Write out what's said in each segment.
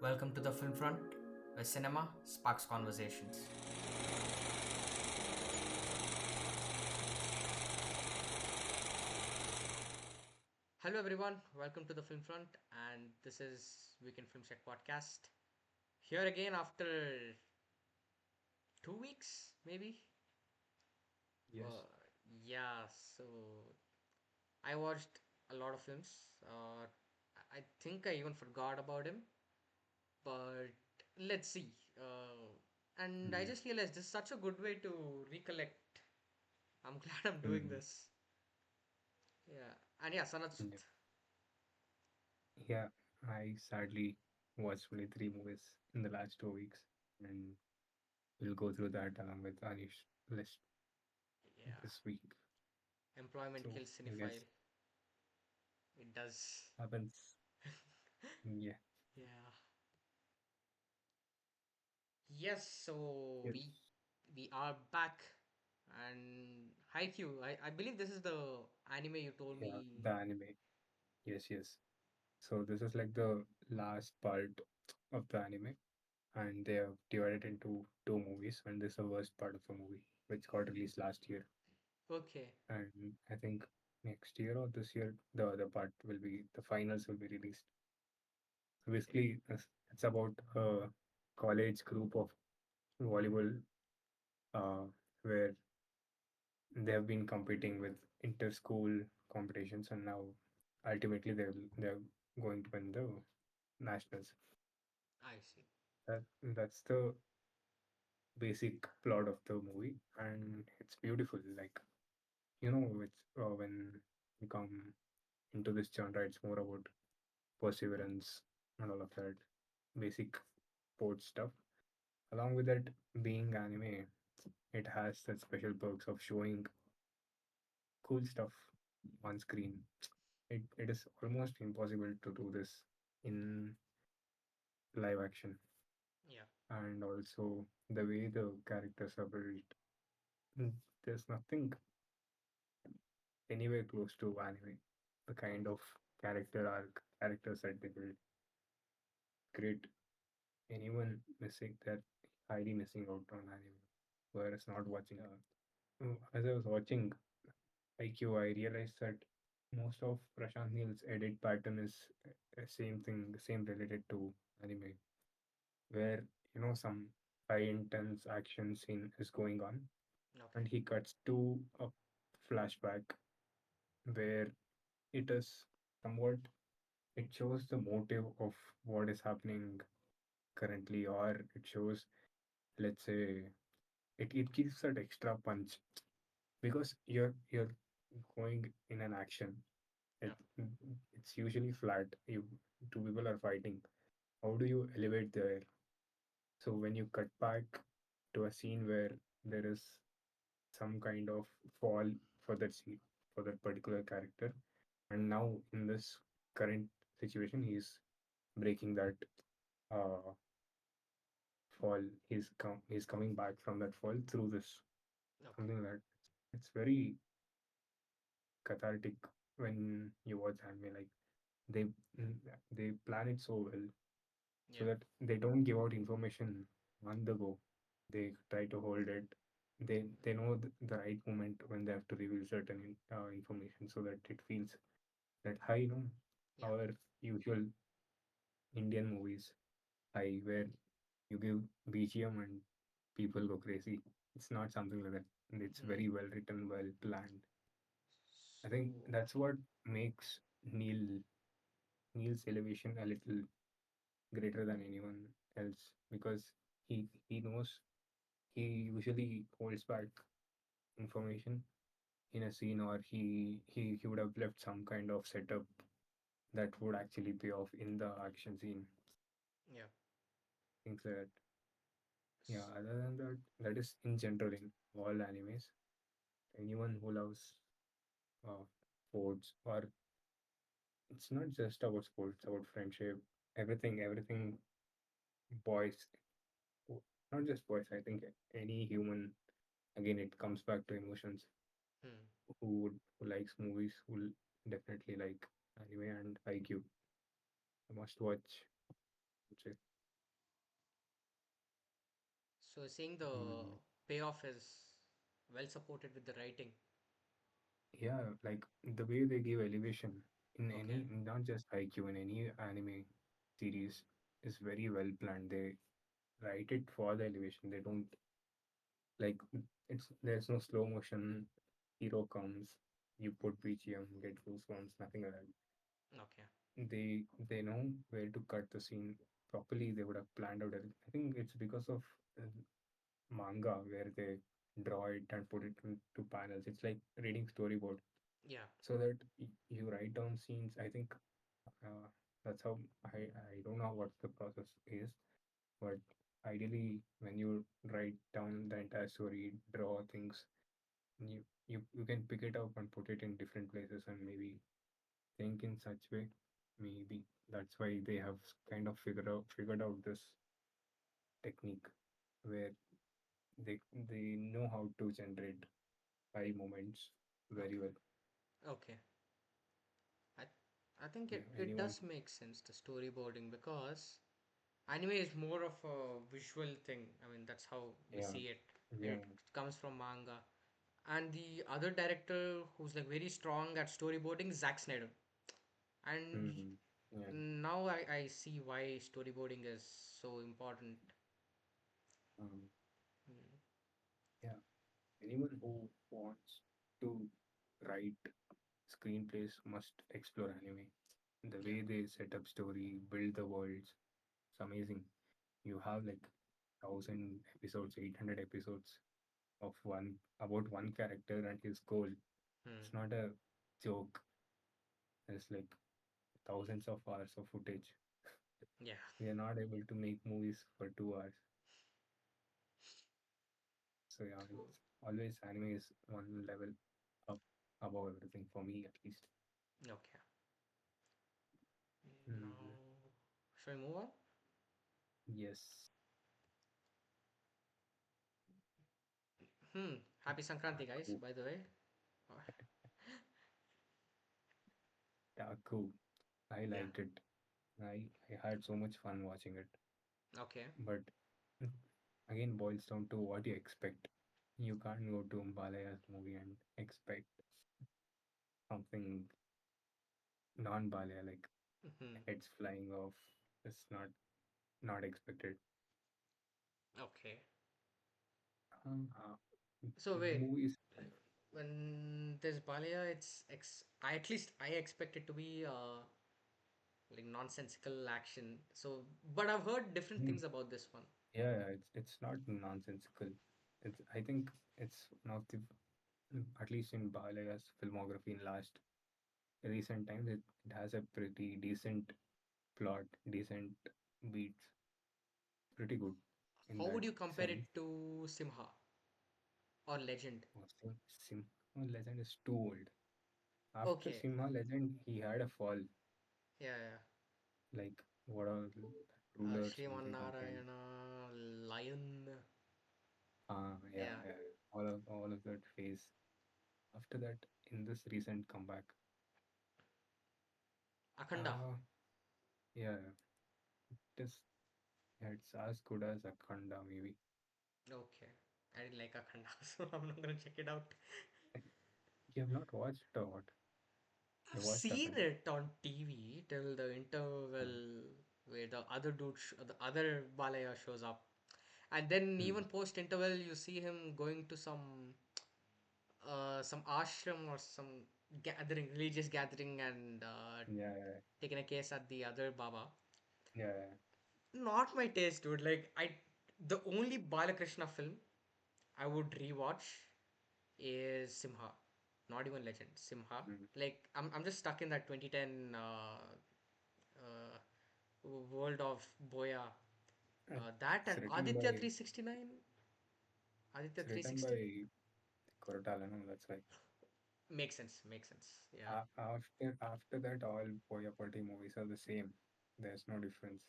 Welcome to the FilmFront, where cinema sparks conversations. Hello, everyone. Welcome to the FilmFront, and this is Weekend Film Check podcast. Here again after 2 weeks, maybe. Uh, Yes, yeah. So I watched a lot of films. I think I even forgot about him, but let's see. And I mm, just realized this is such a good way to recollect. I'm glad I'm doing mm, this. Yeah, and yeah, Sanat. yeah. Yeah, I sadly watched only three movies in the last 2 weeks, and we'll go through that along with Anish list Yeah, this week. employment So kills I guess cinephile. It does. happens. Yeah, Yeah. Yes. So we yes, we are back, and HaiKyu. I believe this is the anime you told yeah, the me. anime. Yes, yes. So this is like the last part of the anime, and they have divided into two movies, and this is the worst part of the movie, which got released last year. Okay. And I think next year or this year, the other part will be the finals will be released. So basically, it's about a college group of volleyball uh, where they have been competing with inter-school competitions, and now ultimately they're going to win the nationals. I see. That's the basic plot of the movie, and it's beautiful. Like it's when you come into this genre, it's more about perseverance and all of that basic sports stuff. Along with that, being anime, it has that special perks of showing cool stuff on screen. It is almost impossible to do this in live action. Yeah. And also the way the characters are built, there's nothing anywhere close to anime. The kind Okay. of character arc, characters that they build, great. Anyone missing that, highly missing out on anime, whereas not watching. As I was watching IQ, I realized that most of Prashant Neil's edit pattern is same thing, the same related to anime, where some high intense action scene is going on, and Okay. he cuts to a flashback where it is somewhat it shows the motive of what is happening currently, or it shows, let's say, it gives that extra punch because you're going in an action. Yeah. It's usually flat. You two people are fighting. How do you elevate there? So when you cut back to a scene where there is some kind of fall for that scene, for that particular character, and now in this current situation, he's breaking that uh, fall. He's coming back from that fall through this Okay. something like that. It's very cathartic when you watch anime. Like they they plan it so well so Yeah. that they don't give out information on the go. They try to hold it. They know the right moment when they have to reveal certain information so that it feels that high, Yeah. our usual Indian movies high where you give BGM and people go crazy. It's not something like that. It's Hmm. very well written, well planned. I think So. that's what makes Neil's elevation a little greater than anyone else because he knows he usually holds back information in a scene, or he would have left some kind of setup that would actually pay off in the action scene, Yeah. things like that. Yeah, S- other than that, that is in general in all animes. Anyone who loves uh, sports, or it's not just about sports, it's about friendship, everything boys, not just boys, I think any human, again, it comes back to emotions. Hmm. Who likes movies will definitely like anime and IQ. A must watch. would say. So saying the Mm, payoff is well supported with the writing. yeah, like the way they give elevation in Okay. any, not just IQ, in any anime series is very well planned. They write it for the elevation. They don't like it's there's no slow motion. Hero comes, you put BGM, get goosebumps, nothing like that. Okay. They know where to cut the scene properly. They would have planned out everything. I think it's because of manga where they draw it and put it into panels. It's like reading storyboard Yeah. so that you write down scenes. I think uh, that's how I don't know what the process is, but ideally when you write down the entire story, draw things, you can pick it up and put it in different places and maybe think in such way. Maybe that's why they have kind of figured out this technique where they know how to generate high moments very Okay. well. Okay. I I think Yeah, it anyone. does make sense the storyboarding because anime is more of a visual thing. I mean that's how we Yeah, see it. yeah. It comes from manga. And the other director who's like very strong at storyboarding is Zack Snyder. And Hmm. Yeah, now I see why storyboarding is so important. um, yeah. Anyone who wants to write screenplays must explore anime. The Yeah. way they set up story, build the worlds, it's amazing. You have like 1,000 episodes, 800 episodes of one about one character and his goal. Hmm. It's not a joke. It's like thousands of hours of footage. Yeah. We are not able to make movies for 2 hours. So yeah, True. it's always anime is one level up above everything for me at least. Okay. Mm, Now, shall we move on? yes, Happy Sankranti, guys, Daaku, by the way. Daaku. I Yeah. liked it. I had so much fun watching it. Okay. But mm, again, boils down to what you expect. You can't go to Balaya's movie and expect something non-Balaya like Hmm. heads flying off. It's not expected. Okay. Uh, So wait, movies. when there's Balaya, at least I expect it to be like nonsensical action. So, but I've heard different Mm, things about this one. yeah, yeah, it's not nonsensical. It's I think it's one of the at least in Balaya's filmography in last recent times it has a pretty decent plot, decent beats, pretty good in How that would you compare sense. it to Simha or Legend? Simha Legend is too old. After Okay. Simha Legend, he had a fall. Yeah, yeah. Like what are ruler something. Sriman Lion. Yeah, Yeah. yeah, all of that phase. After that, in this recent comeback, Akhanda. uh, yeah, it is. Yeah, it's as good as Akhanda maybe. Okay. I didn't like Akhanda, so I'm not gonna check it out. You have not watched it or what? I've You watched seen Akhanda? it on TV till the Uh, interval where the other the other Balaya shows up. And then hmm. even post interval, you see him going to some ashram or some gathering, religious gathering, and Yeah, yeah, taking a case at the other Baba. yeah, yeah. Not my taste, dude. The only Balakrishna film I would rewatch is Simha. Not even Legend. Simha. Mm. Like I'm just stuck in that 2010 uh, world of Boya. That It's and written Aditya by 369. Aditya it's written 360. by Koratala, no, that's why. Makes sense. Makes sense. Yeah. After that, all Boyapati movies are the same. There's no difference.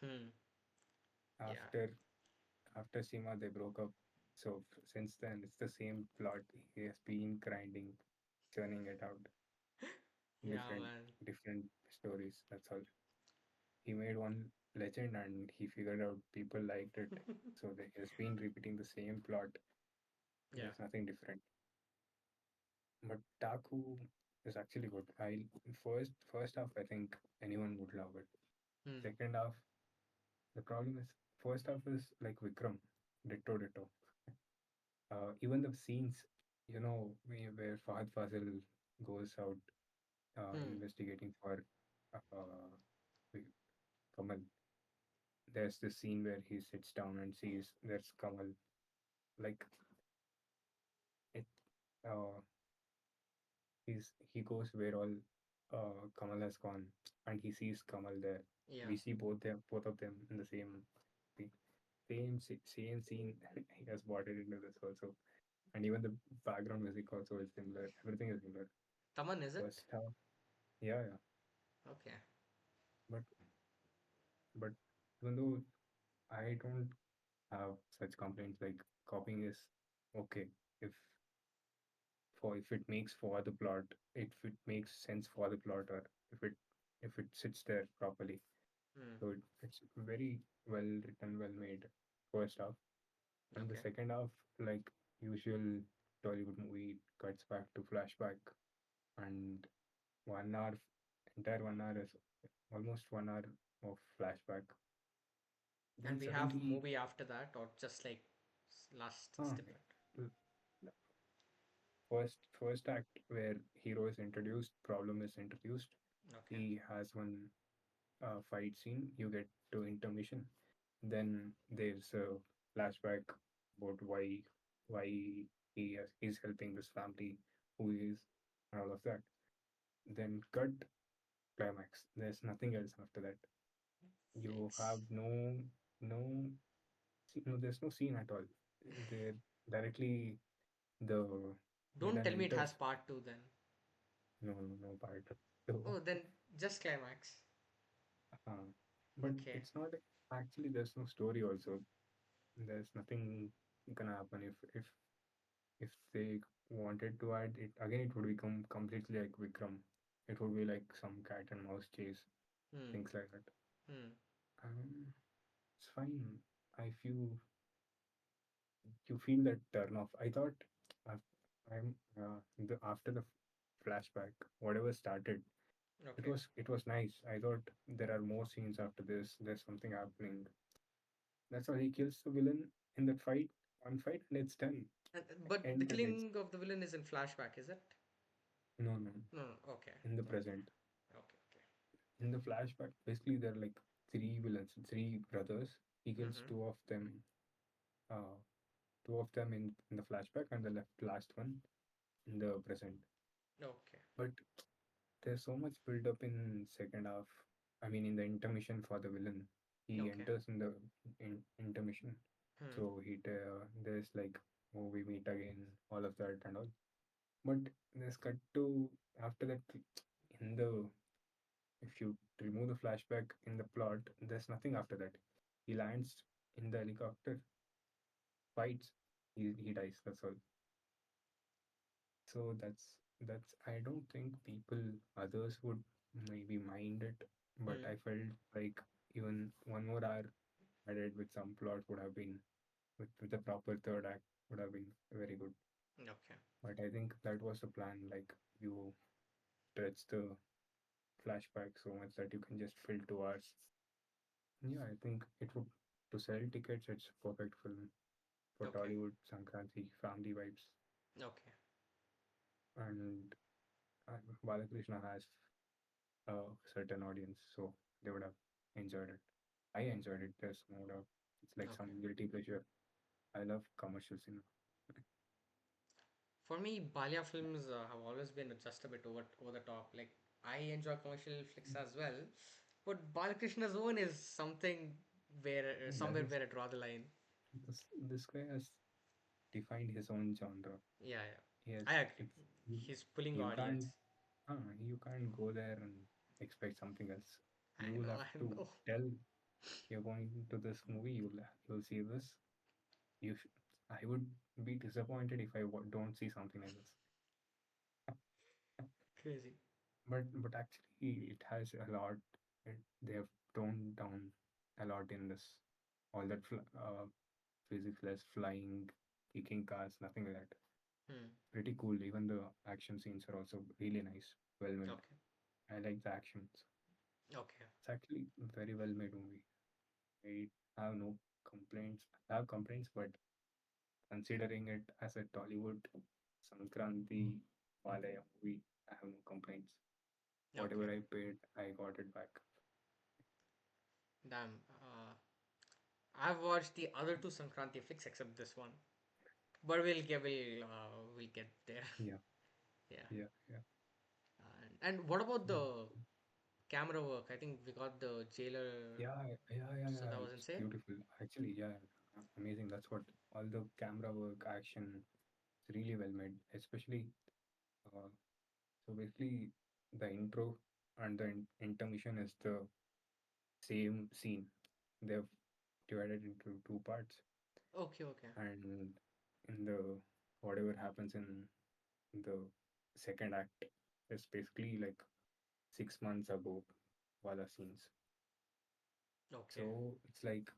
Hmm. Yeah. After after Sima, they broke up. So since then, it's the same plot. He has been grinding, churning it out, Yeah, different man. different stories. That's all. He made one. legend, and he figured out people liked it. So they has been repeating the same plot. Yeah. There's nothing different. But Taku is actually good. I first half I think anyone would love it. Hmm. Second half, the problem is first half is like Vikram, ditto ditto. Even the scenes, where Fahad Fazil goes out Hmm. investigating for uh, Kamal. There's this scene where he sits down and sees there's Kamal. Like it, uh, he goes where all Kamal has gone, and he sees Kamal there. Yeah. We see both of them in the same scene. Same scene. He has brought it into this also, and even the background music also is similar. Everything is similar. Taman, is it? First half, yeah, yeah. Okay. But but even though I don't have such complaints, like copying is okay if if it makes for the plot, if it makes sense for the plot, or if it sits there properly. Hmm. So it's very well written, well made first half, and the Okay. second half, like usual Tollywood movie, cuts back to flashback, and 1 hour, entire 1 hour is almost 1 hour of flashback. And Then we have suddenly, movie after that, or just like last huh, snippet. l- first act where hero is introduced, problem is introduced. Okay. He has one fight scene. You get to intermission. Then there's a flashback about why he's helping this family, who he is, and all of that. Then cut, climax. There's nothing else after that. You Yikes. have no no. There's no scene at all. They're directly the Don't villain tell me it has enters. part two then. No part. So, Oh, then just climax. uh, but Okay. it's not actually. There's no story also. There's nothing gonna happen if they wanted to add it again. It would become completely like Vikram. It would be like some cat and mouse chase, Hmm. things like that. Hmm. It's fine. If you feel that turn off, I thought I'm after the flashback, whatever started, it Okay. was it was nice. I thought there are more scenes after this. There's something happening. That's how he kills the villain in that fight. One fight and it's done. But the End credits. killing of the villain is in flashback, is it? No, no. No, no. Okay. In the Okay. present. Okay. Okay. In the flashback, basically there are like three villains, three brothers. He kills Mm-hmm. uh, two of them in the flashback, and the last one in the present. Okay. But there's so much build up in second half. I mean, in the intermission for the villain, he Okay. enters in the intermission. Hmm. So there's like, oh, we meet again, all of that and all. But there's cut to after that in the if you remove the flashback in the plot, there's nothing after that. He lands in the helicopter, fights, he dies. That's all. So that's I don't think others would maybe mind it, but Hmm. I felt like even 1 more hour added with some plot would have been with the proper third act would have been very good. Okay. But I think that was the plan. Like you stretch the flashback so much that you can just fill 2 hours. Yeah, I think it would to sell tickets. It's a perfect film for Okay. Tollywood Sankranti family vibes, Okay. and Balakrishna has a certain audience, so they would have enjoyed it. I enjoyed it. There's no doubt. It's like Okay. some guilty pleasure. I love commercial cinema. For me, Balia films have always been just a bit over the top. Like I enjoy commercial flicks as well, but Balakrishna's own is something where Yeah, somewhere where I draw the line. this guy has defined his own genre. Yeah, yeah. I Yes, agree. it's you, He's pulling you can't audience. you can't go there and expect something else. You I will know, have I to know. tell you're going to this movie. You'll see this. You sh- I would be disappointed if I don't see something like this. Crazy. But actually, it has a lot. They have toned down. a lot in this. All that physics less flying, kicking cars, nothing like that. Hmm. Pretty cool. Even the action scenes are also really nice, well made. Okay. I like the actions. Okay. It's actually a very well made movie. I have no complaints. I have complaints, but considering it as a Tollywood Sankranti Valaya movie, I have no complaints. Okay. Whatever I paid, I got it back. Damn. I've watched the other two Sankranti flicks except this one, but we'll get there. Yeah, Yeah. yeah. And what about Mm. the camera work? I think we got the jailer, so Yeah. that was It's insane. beautiful. Actually, yeah, amazing. That's what all the camera work, action, it's really well made. Especially, uh, so basically, the intro and the intermission is the same scene. They've divided into two parts, Okay, okay, and in the whatever happens in the second act is basically like 6 months ago, Wala scenes. okay, So it's like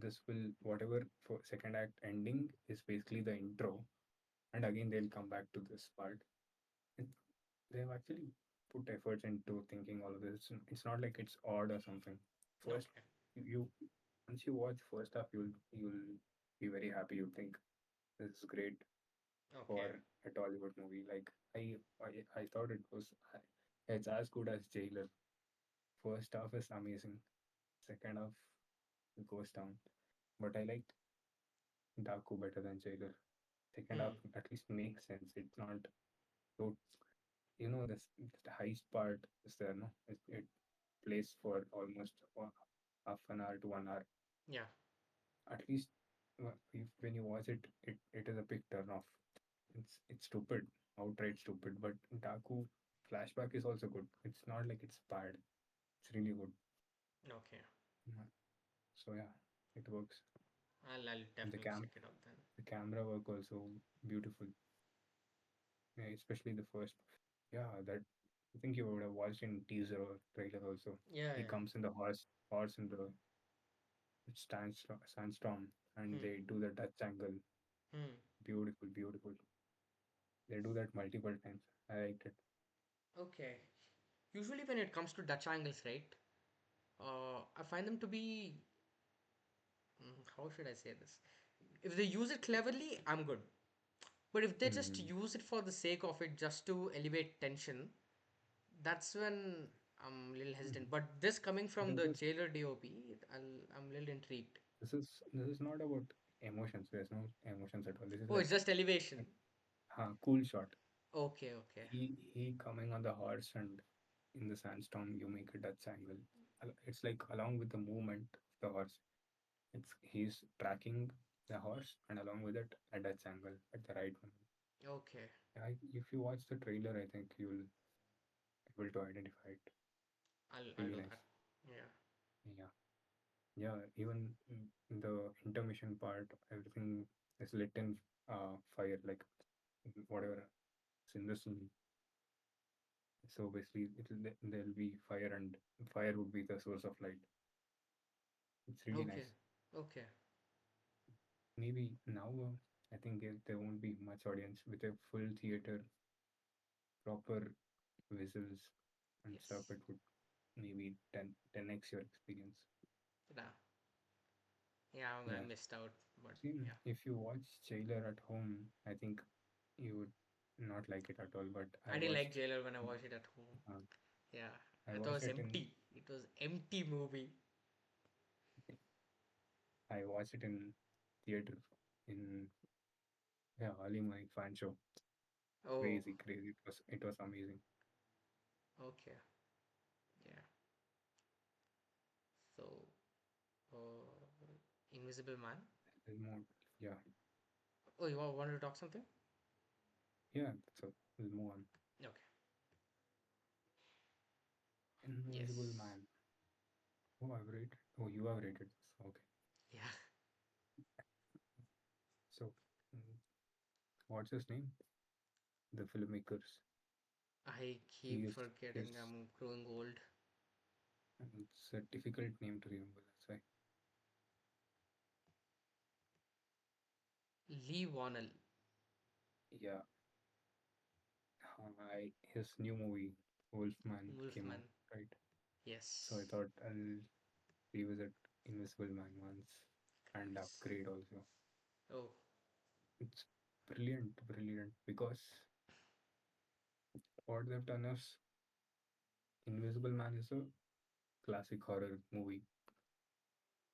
this will whatever for second act ending is basically the intro, and again they'll come back to this part. It, they've actually put efforts into thinking all of this. It's not like it's odd or something. First, okay, you once you watch first half, you'll be very happy. You'll think this is great okay. for a Tollywood movie. Like I thought it was. It's as good as Jailer. First half is amazing. Second half goes down. But I liked Daku better than Jailer. Second half Hmm. at least makes sense. It's not so this the heist part is there, no? It plays for almost half an hour to 1 hour. Yeah. At least if when you watch it, it is a big turn off. It's stupid, outright stupid. But Daku flashback is also good. It's not like it's bad. It's really good. Okay. Yeah. So yeah, it works. I'll And definitely check it out then. the camera work also beautiful. Yeah, especially the first. Yeah, that I think you would have watched in teaser or trailer also. Yeah, He yeah. comes in the horse in the sandstorm, and Hmm. they do the Dutch angle. Hmm. Beautiful, beautiful. They do that multiple times. I liked it. Okay. Usually when it comes to Dutch angles, right? I find them to be, how should I say this? If they use it cleverly, I'm good. But if they just Hmm. use it for the sake of it, just to elevate tension, that's when I'm a little Hmm. hesitant. But this coming from There's the this. jailer DOP, I'm a little intrigued. This is not about emotions. There's no emotions at all. This is Oh, it's like just elevation. cool shot. Okay, okay, He coming on the horse and in the sandstorm you make a Dutch angle. It's like along with the movement of the horse. It's he's tracking the horse and along with it a Dutch angle at the right moment. okay. If you watch the trailer, I think you'll able to identify it. I'll Really do nice. that. Yeah. Yeah, yeah. Even the intermission part, everything is lit in fire, like whatever is in the scene. So basically, there'll be fire, and fire would be the source of light. It's really Okay. nice. Okay. Maybe now, I think there won't be much audience with a full theater, proper whistles and stuff. Yes. It would maybe 10x your experience. Yeah. Yeah, I Yeah. missed out, but See, yeah. if you watch Jailer at home, I think you would not like it at all. But I didn't like Jailer when I watched it at home. uh, Yeah. I I thought it watched was it in, empty. It was empty movie. I watched it in theater in yeah, early morning fan show. Oh, Crazy, crazy. It was amazing. okay. Yeah. So, Invisible Man. There's more, yeah, Oh, you wanted to talk something? yeah. So we'll move on. Okay. Invisible Yes. Man. Oh, I've rated. Oh, you have rated this. Okay. Yeah. So, mm, what's his name? The filmmakers. I He keep is. forgetting His. I'm growing old. It's a difficult name to remember. why. Lee Wannell. Yeah, his new movie Wolfman came out, Wolfman. right? So I Yes. thought I'll revisit Invisible Man once and Nice. upgrade also. Oh, It's brilliant, brilliant because what they've done is Invisible Man is a classic horror movie,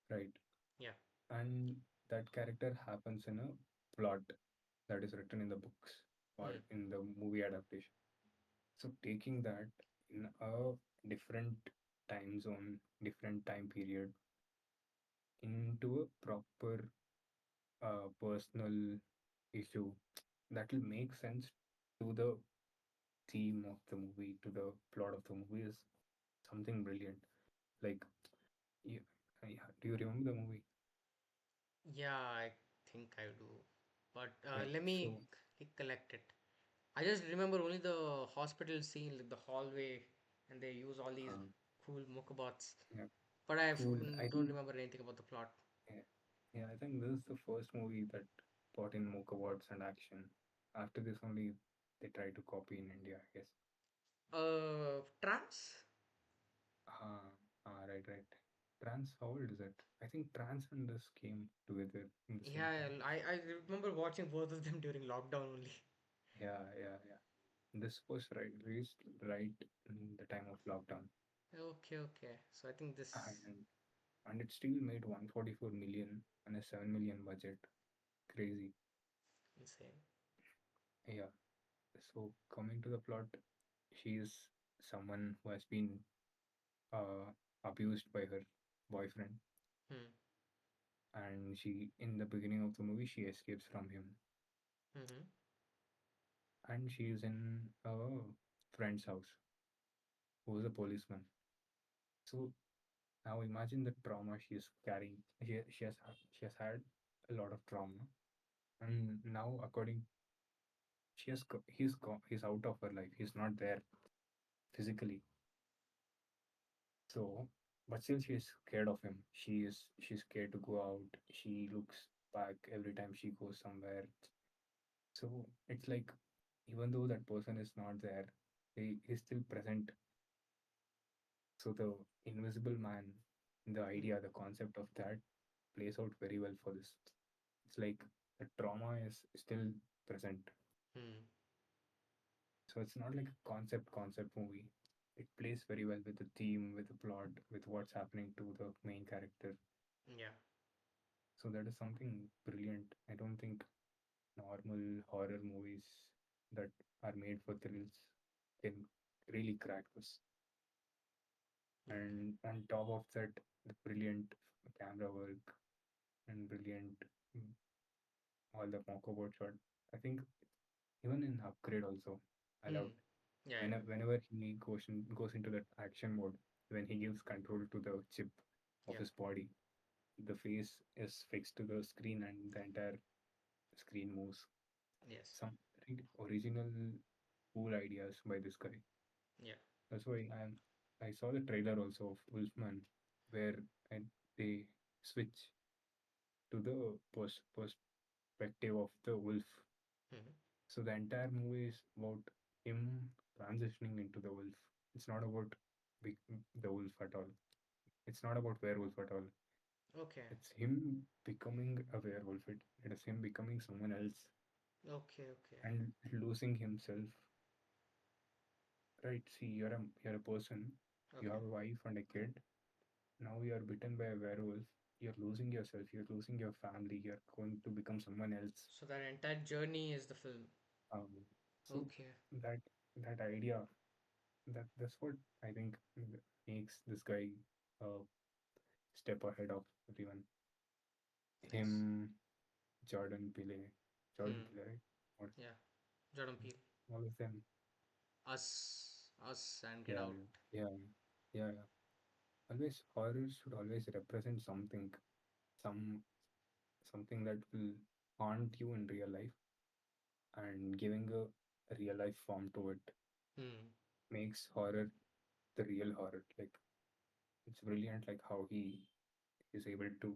right? yeah. And that character happens in a plot that is written in the books or Hmm. in the movie adaptation. So taking that in a different time zone, different time period into a proper personal issue that will make sense to the theme of the movie, to the plot of the movie is something brilliant. Like, you, do you remember the movie? Yeah, I think I do. But Yeah. let me So, recollect it. I just remember only the hospital scene, like the hallway, and they use all these uh, cool mokabots. yeah, But I cool. I don't think, remember anything about the plot. yeah, yeah, I think this is the first movie that brought in Mocha Awards and action. After this, only they try to copy in India, I guess. Trance? Right, right. Trans, how old is it? I think Trans and this came together in the same Yeah, time. I remember watching both of them during lockdown only. Yeah, yeah, yeah. This was released right in the time of lockdown, Okay, okay. So I think this and it still made 144 million on a 7 million budget. Crazy. insane. Yeah. So coming to the plot, she is someone who has been uh, abused by her boyfriend, Hmm. and she in the beginning of the movie she escapes from him, Mm-hmm. and she is in a friend's house who is a policeman. So now imagine the trauma she is carrying. She has had a lot of trauma, and now according he's out of her life. He's not there physically. So, but still she is scared of him. She's scared to go out. She looks back every time she goes somewhere. So it's like even though that person is not there, he's still present. So the invisible man, the Hmm. idea, the concept of that plays out very well for this. It's like the trauma is still present. Hmm. So it's not like a concept movie. It plays very well with the theme, with the plot, with what's happening to the main character. Yeah. So that is something brilliant. I don't think normal horror movies that are made for thrills can really crack this. Yeah. And on top of that, the brilliant camera work and brilliant mm, all the Mockoboard shot. I think even in Upgrade also, I Hmm. loved Yeah. Yeah. whenever he goes into that action mode, when he gives control to the chip of Yeah. his body, the face is fixed to the screen and the entire screen moves. Yes. Some like, original cool ideas by this guy. Yeah. That's why I saw the trailer also of Wolfman, where they switch to the perspective of the wolf. Hmm. So the entire movie is about him transitioning into the wolf. It's not about the wolf at all. It's not about werewolf at all. Okay. It's him becoming a werewolf. It is him becoming someone else Okay. Okay. and losing himself. Right? See, you're a person. You Okay. have a wife and a kid. Now you are bitten by a werewolf. You're losing yourself. You're losing your family. You're going to become someone else. So that entire journey is the film. Um, so Okay. that that idea, that's what I think makes this guy a step ahead of everyone. Nice. Him, Jordan Hmm. Peele, right? Or Yeah. Jordan Peele. all of them. Us, and Get Yeah, Out. yeah, yeah, yeah. Always horror should always represent something, some something that will haunt you in real life, and giving a real life form to it Hmm. makes horror the real horror. Like it's brilliant, like how he is able to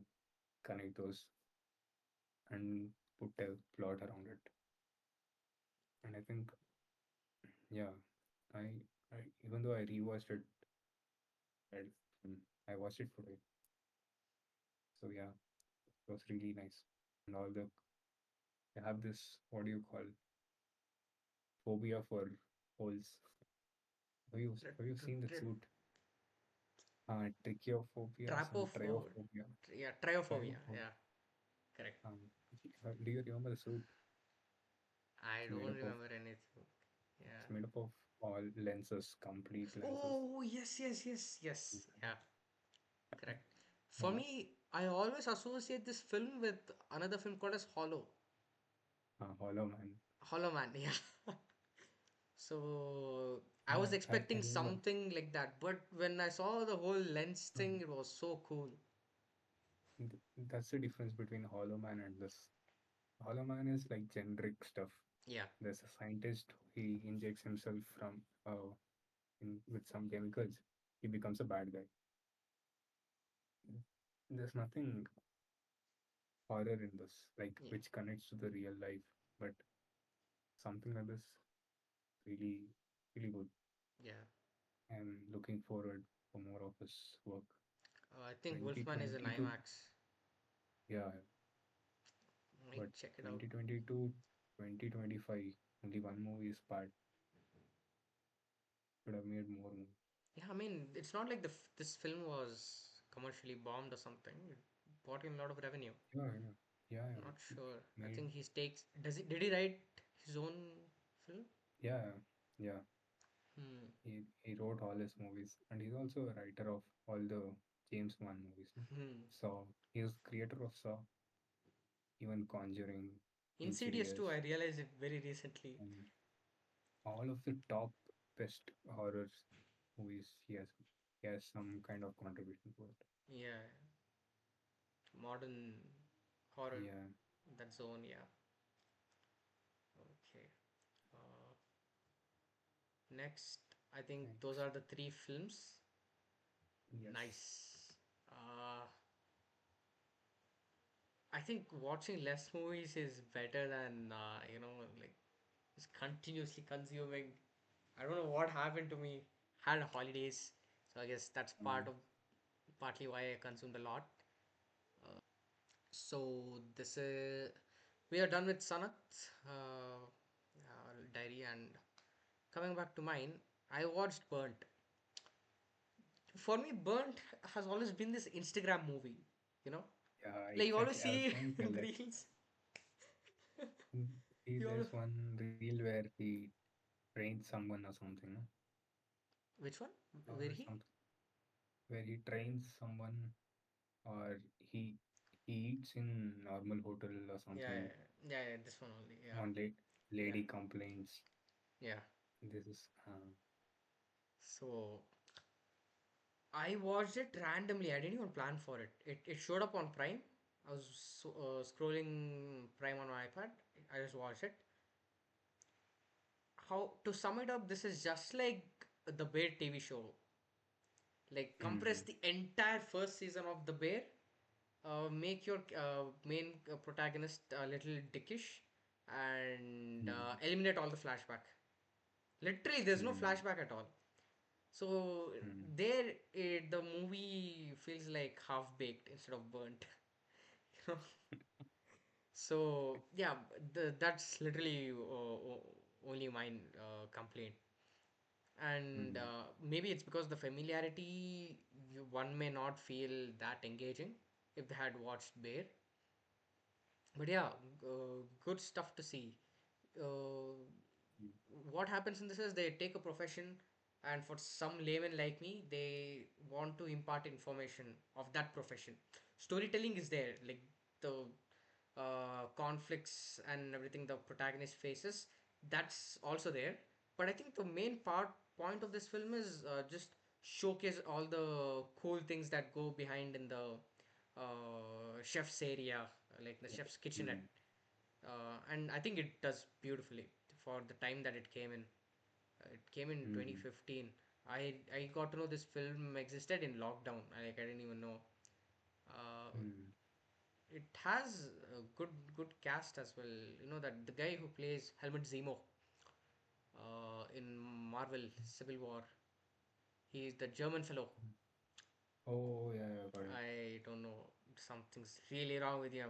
connect those and put a plot around it. And I think, yeah, I, I even though I rewatched it, I, I watched it today. So yeah, it was really nice. And all the I have this, what do you call, phobia for holes. Have you seen that suit? Trichiophobia, some Trapopho, triophobia, yeah, triophobia. triophobia. Yeah, correct. Do you remember the suit? I It's made don't up of remember anything. Yeah. it's made up of all lenses, complete lenses. Oh, yes, yes, yes, yes. Mhm. Yeah, correct. For Yeah, me, I always associate this film with another film called as Hollow. Hollow Man. Hollow Man, yeah. So I was Yeah, I expecting remember. something like that, but when I saw the whole lens thing, um, it was so cool. that's the difference between Hollow Man and this. Hollow Man is like generic stuff. Yeah, There's a scientist. He injects himself from with some chemicals. He becomes a bad guy. There's nothing horror in this, like yeah, which connects to the real life. But something like this, really, really good. yeah. I'm looking forward for more of his work. I think Wolfman is an 2022, IMAX. yeah, but Might check it out. 2022, 2025, only one movie is bad. Should have made more movies. Yeah, I mean, it's not like this film was commercially bombed or something. It brought in a lot of revenue. Yeah, yeah, yeah, yeah. Not sure. I Made, think he takes. Did he write his own film? yeah, yeah. Hmm. He wrote all his movies, and he's also a writer of all the James Wan movies. No? Hmm. So he was creator of Saw, even Conjuring, Insidious too. I Insidious, realized it very recently. and all of the top best horror movies. He has some kind of contribution to it. Yeah, modern horror. Yeah, That zone. Yeah. Okay. Uh, Next, I think those thanks. are the three films. Yes. Nice. I think watching less movies is better than like just continuously consuming. I don't know what happened to me. Had holidays, so I guess that's Um, partly why I consumed a lot. So this is we are done with Sanat diary, and coming back to mine, I watched Burnt. For me, Burnt has always been this Instagram movie, you know, yeah, like you always exactly. I was see going to tell in that. reels. You always, There's one reel where he trains someone or something, no? which one? Where Or he? something where he trains someone, or he eats in normal hotel or Yeah, yeah, something. yeah, yeah, this one only. Yeah, One yeah, lady complains. yeah. This is So I watched it randomly. I didn't even plan for it. It showed up on Prime. I was scrolling Prime on my iPad. I just watched it. How to sum it up? This is just like the Bear TV show. Like compress mm-hmm, the entire first season of The Bear. Make your main protagonist a little dickish, and mm-hmm, eliminate all the flashback. Literally, there's no mm-hmm, flashback at all. So mm-hmm, the movie feels like half baked instead of burnt. You know? So yeah, that's literally only my complaint. And mm-hmm, maybe it's because the familiarity, one may not feel that engaging if they had watched Bear. But yeah, good stuff to see. Uh, what happens in this is they take a profession, and for some layman like me, they want to impart information of that profession. Storytelling is there, like the conflicts and everything the protagonist faces, that's also there. But I think the main point of this film is just showcase all the cool things that go behind in the chef's area, like the chef's kitchenette. mm-hmm, And I think it does beautifully for the time that it came in. It came in mm-hmm. 2015. I got to know this film existed in lockdown. Like I didn't even know. Mm. It has a good cast as well. You know that the guy who plays Helmut Zemo in Marvel Civil War. He's the German fellow. Mm. Oh, yeah, yeah, got it. I don't know. Something's really wrong with you.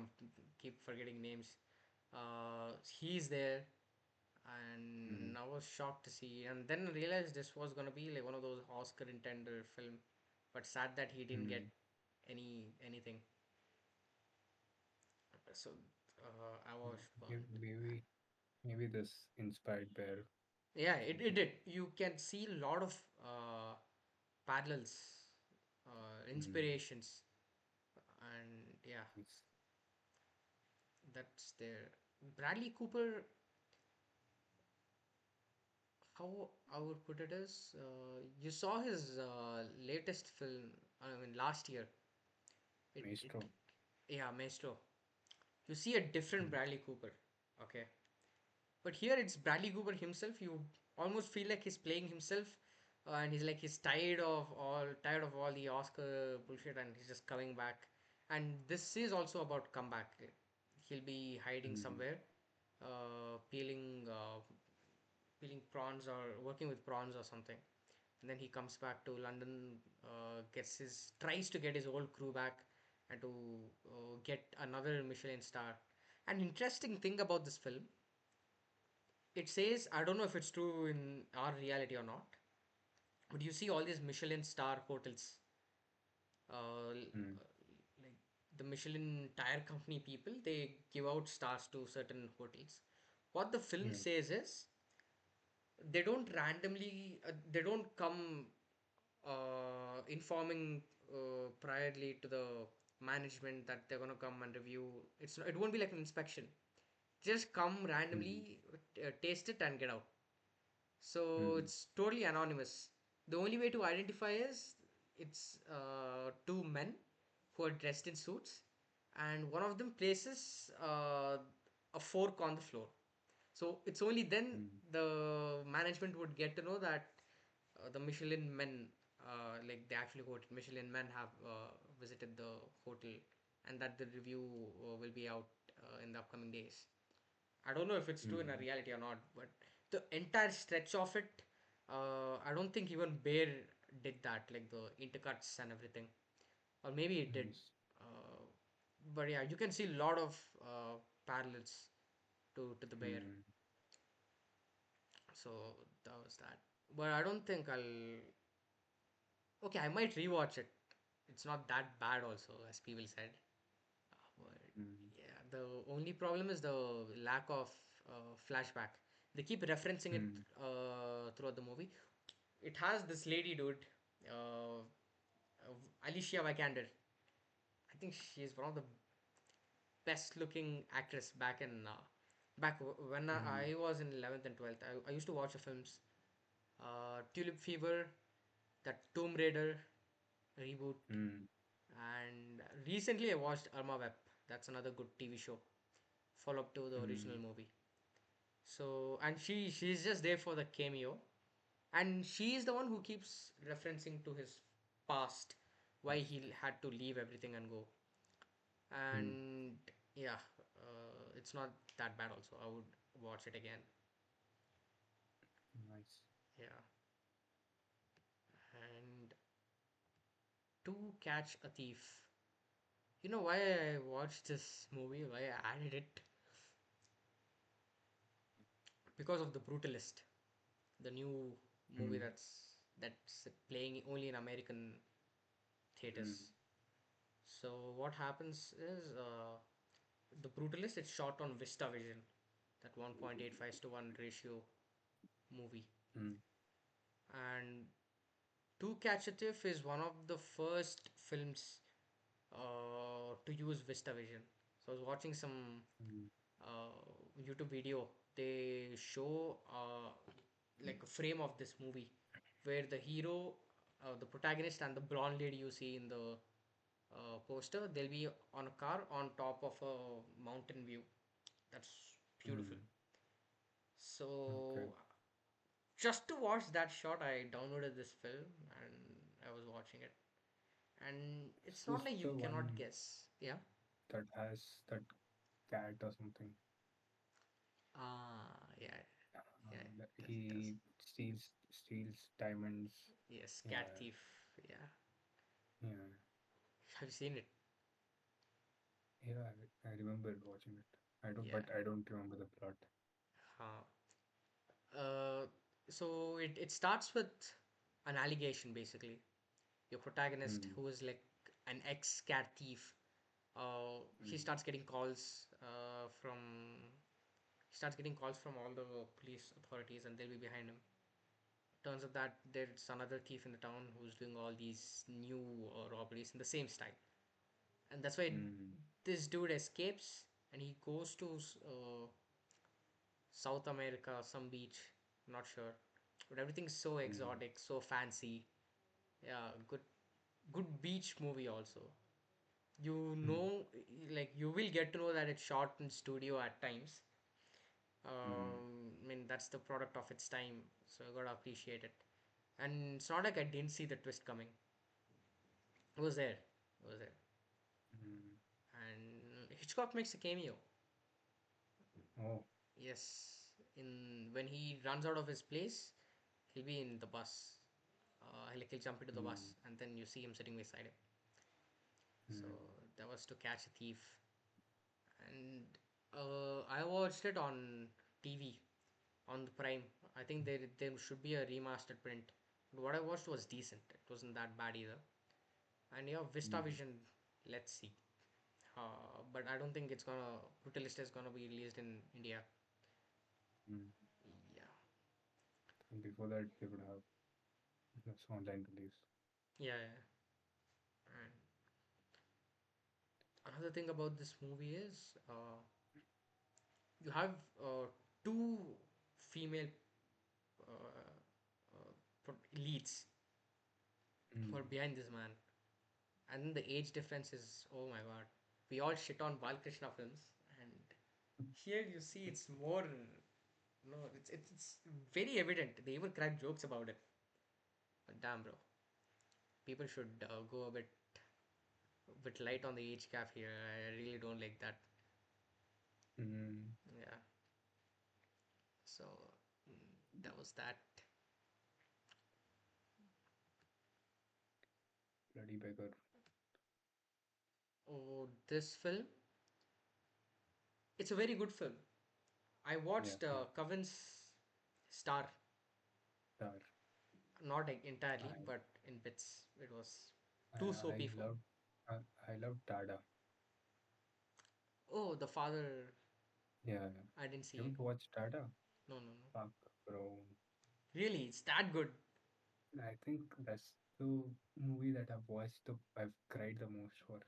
Keep forgetting names. He's there, and Mm. I was shocked to see. And then realized this was gonna be like one of those Oscar intender film, but sad that he didn't get Mm. anything. So I was bummed. Maybe this inspired Bear Yeah, or it something. did. You can see a lot of parallels, Mm. inspirations, and yeah, Nice. that's there. Bradley Cooper, how I would put it is, you saw his latest film. I mean, last year. It Maestro. yeah, Maestro. You see a different Mm. Bradley Cooper. Okay, but here it's Bradley Cooper himself. You almost feel like he's playing himself, and he's like he's tired of all the Oscar bullshit, and he's just coming back. And this is also about comeback. He'll be hiding Mm. somewhere, peeling prawns or working with prawns or something. And then he comes back to London, tries to get his old crew back, and to get another Michelin star. An interesting thing about this film, it says, I don't know if it's true in our reality or not, but you see all these Michelin star hotels, Mm. like the Michelin tire company people, they give out stars to certain hotels. What the film Yeah. says is they don't come informing priorly to the management that they're going to come and review. It won't be like an inspection. Just come Mm. randomly, taste it and get out. So Mm. it's totally anonymous. The only way to identify is it's two men who are dressed in suits, and one of them places a fork on the floor. So it's only then Mm. the management would get to know that the Michelin men, like they actually quoted Michelin men have visited the hotel, and that the review will be out in the upcoming days. I don't know if it's true in a Mm. reality or not, but the entire stretch of it, I don't think even Bear did that, like the intercuts and everything, or maybe it did. Nice. Uh, but yeah, you can see a lot of parallels to the Bear. Mm. So that was that. But I don't think I'll. Okay, I might rewatch it. It's not that bad, also, as people said. But Mm. yeah, the only problem is the lack of flashback. They keep referencing it Mm. throughout the movie. It has this lady, dude, uh, Alicia Vikander. I think she is one of the best looking actress when Mm. I was in 11th and 12th. I used to watch the films. Tulip Fever, that Tomb Raider reboot, Mm. and recently I watched Irma Web. That's another good TV show, follow up to the original Mm. movie. So and she's just there for the cameo, and she is the one who keeps referencing to his past, why Past. he had to leave everything and go. Mm. And yeah, it's not that bad. Also, I would watch it again. Nice. Yeah, and To Catch a Thief. You know why I watched this movie? Why I added it? Because of The Brutalist, the new movie Mm. that's playing only in American Mm. theaters. So what happens is The Brutalist. It's shot on VistaVision, that 1.85 to 1 ratio movie, Mm. and To Catch a Thief is one of the first films to use VistaVision. So I was watching some Mm. uh, YouTube video. They show like a frame of this movie where the hero, the protagonist, and the blonde lady you see in the poster, they'll be on a car on top of a mountain view. That's beautiful. Mm. Okay. So just to watch that shot, I downloaded this film and I was watching it. And Is it's not this like you the cannot one? guess. Yeah. that has that cat or something. Ah, yeah, yeah. It does. He steals diamonds. Yes, cat Yeah, thief. Yeah. yeah, Have you seen it? yeah. I remember watching it. Yeah. But I don't remember the plot. Uh, uh, so it starts with an allegation basically. Your protagonist, Mm, who is like an ex cat thief, he mm, starts getting calls from all the police authorities, and they'll be behind him. Turns out that there's another thief in the town who's doing all these new robberies in the same style, and that's why mm, this dude escapes and he goes to South America, some beach, not sure, but everything's so mm, exotic, so fancy. Yeah, good beach movie also. You mm, know, like you will get to know that it's shot in studio at times. mm, I mean, that's the product of its time, so I gotta appreciate it. And it's not like I didn't see the twist coming. It was there. It was there. mm. And Hitchcock makes a cameo. Oh, Yes, in when he runs out of his place, he'll be in the bus. Like he'll jump into the mm, bus, and then you see him sitting beside him. So mm, that was to catch a thief, and I watched it on TV on the Prime. I think there should be a remastered print. But what I watched was decent. It wasn't that bad either. And yeah, Vista mm, Vision. Let's see. But I don't think it's gonna Brutalist is gonna be released in India. mm. Yeah, And before that, they would have this online release. yeah, yeah. And another thing about this movie is you have two female uh, leads who are Mm. behind this man, and the age difference is, oh my god. We all shit on Balkrishna films, and here you see it's more. No, it's very evident. They even crack jokes about it. But damn, bro, people should go a bit light on the age gap here. I really don't like that. Mm. Yeah. So that was that. Bloody beggar. Oh, this film. It's a very good film. I Yeah, watched yeah. Coven's Star, Star. not entirely, I but in bits. It was I too soapy I for me. love I love Dada. Oh, the father. Yeah, yeah. I didn't see You it. haven't watched Dada? No, no, no. Fuck, bro. Really, it's that good. I think that's the movie that I've cried the most for.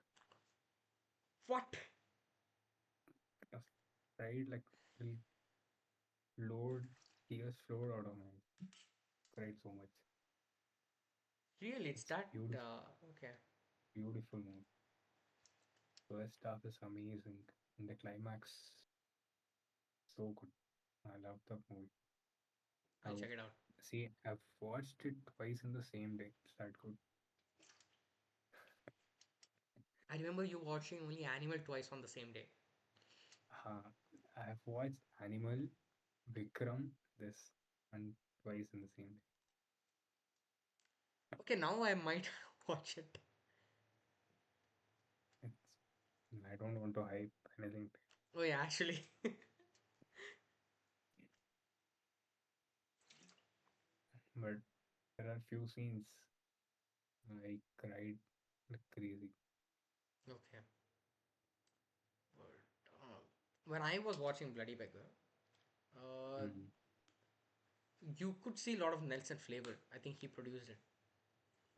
What? I've cried like will load tears flowed out of my eyes. Cried so much. Really, it's It's that. beautiful, Okay. beautiful movie. First half is amazing, and the climax so good. I love that movie. I'll I've check it out. I've watched it twice in the same day. It's that good. I remember you watching only Animal twice on the same day. Uh, I've watched Animal, Vikram, this, and twice in the same day. Okay, now I might watch it. It's I don't want to hype anything, Oh yeah, actually. but there are few scenes I cried like crazy. Okay. But, when I was watching Bloody Beggar, uh, Mm. you could see a lot of Nelson flavor. I think he produced it.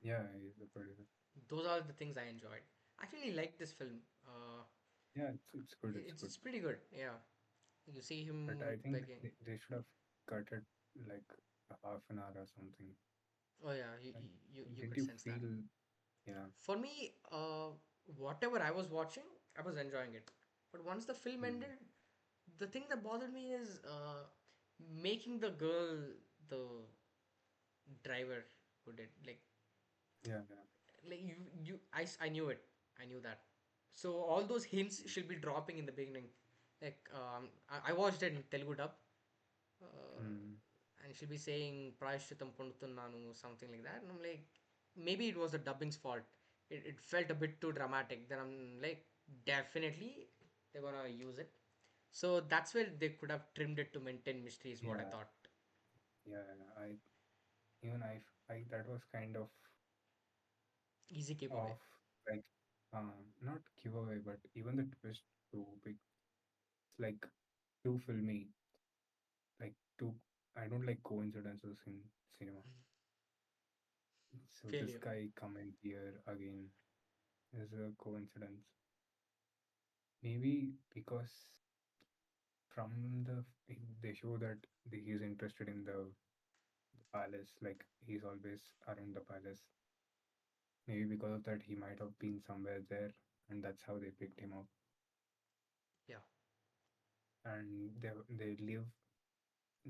Yeah, he's the producer. Those are the things I enjoyed. I actually like this film. Yeah, it's good. It's It's good. pretty good. Yeah, you see But him I think begging. they should have cut it like a half an hour or something. Oh yeah, you Like, you, you did could you sense that. feel? Yeah. For me, whatever I was watching, I was enjoying it. But once the film Mm. ended, the thing that bothered me is making the girl the driver who did like Yeah, yeah. I knew it. I knew that. So all those hints she'll be dropping in the beginning. Like I watched it in Telugu dub, uh, Mm, and she'll be saying Prayashchitam Pondutunnanu, something like that. And I'm like, maybe it was the dubbing's fault. It felt a bit too dramatic. Then I'm like, definitely they're gonna use it. So that's where they could have trimmed it to maintain mystery, is what I yeah, thought. yeah. I that was kind of Easy giveaway. off, like, not giveaway, but even the twist too big. It's like too filmy, like too. I don't like coincidences in cinema. So this Failure. guy coming here again is a coincidence. Maybe because from they show that he's interested in the palace, like he's always around the palace. Maybe because of that, he might have been somewhere there, and that's how they picked him up. Yeah. And they live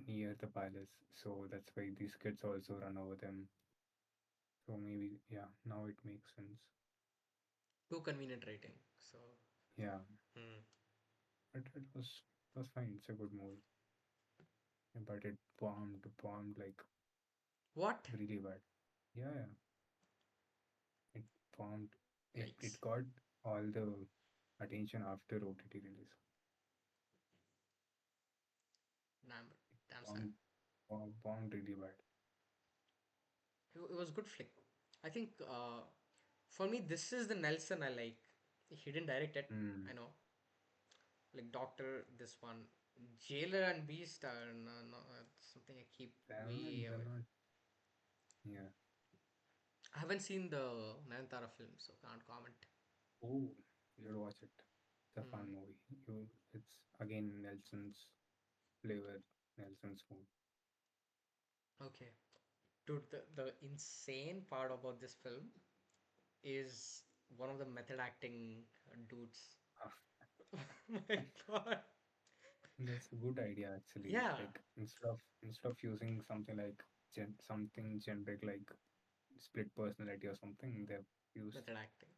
near the palace, so that's why these kids also run over them. So maybe, yeah, now it makes sense. Too convenient writing. So. Yeah, Hmm. but it was fine. It's a good movie, but it bombed like What? really bad. Yeah, yeah, it bombed. It Yikes. got all the attention after OTT release. Damn, It damn sad. bombed really bad. It was a good flick. I think for me, this is the Nelson I like. He didn't direct it, I Hmm. know. Like Doctor, this one. Jailer and Beast are something I keep way They're away. not. Yeah. I haven't seen the Nayantara film, so can't comment. Oh, you should watch it. It's a Hmm. fun movie. It's again Nelson's flavor, Nelson's mood. Okay. Dude, the insane part about this film is one of the method acting dudes. Ah, Oh my god. that's a good idea actually. Yeah. Like instead of using something like something generic like split personality or something, they've used Method acting.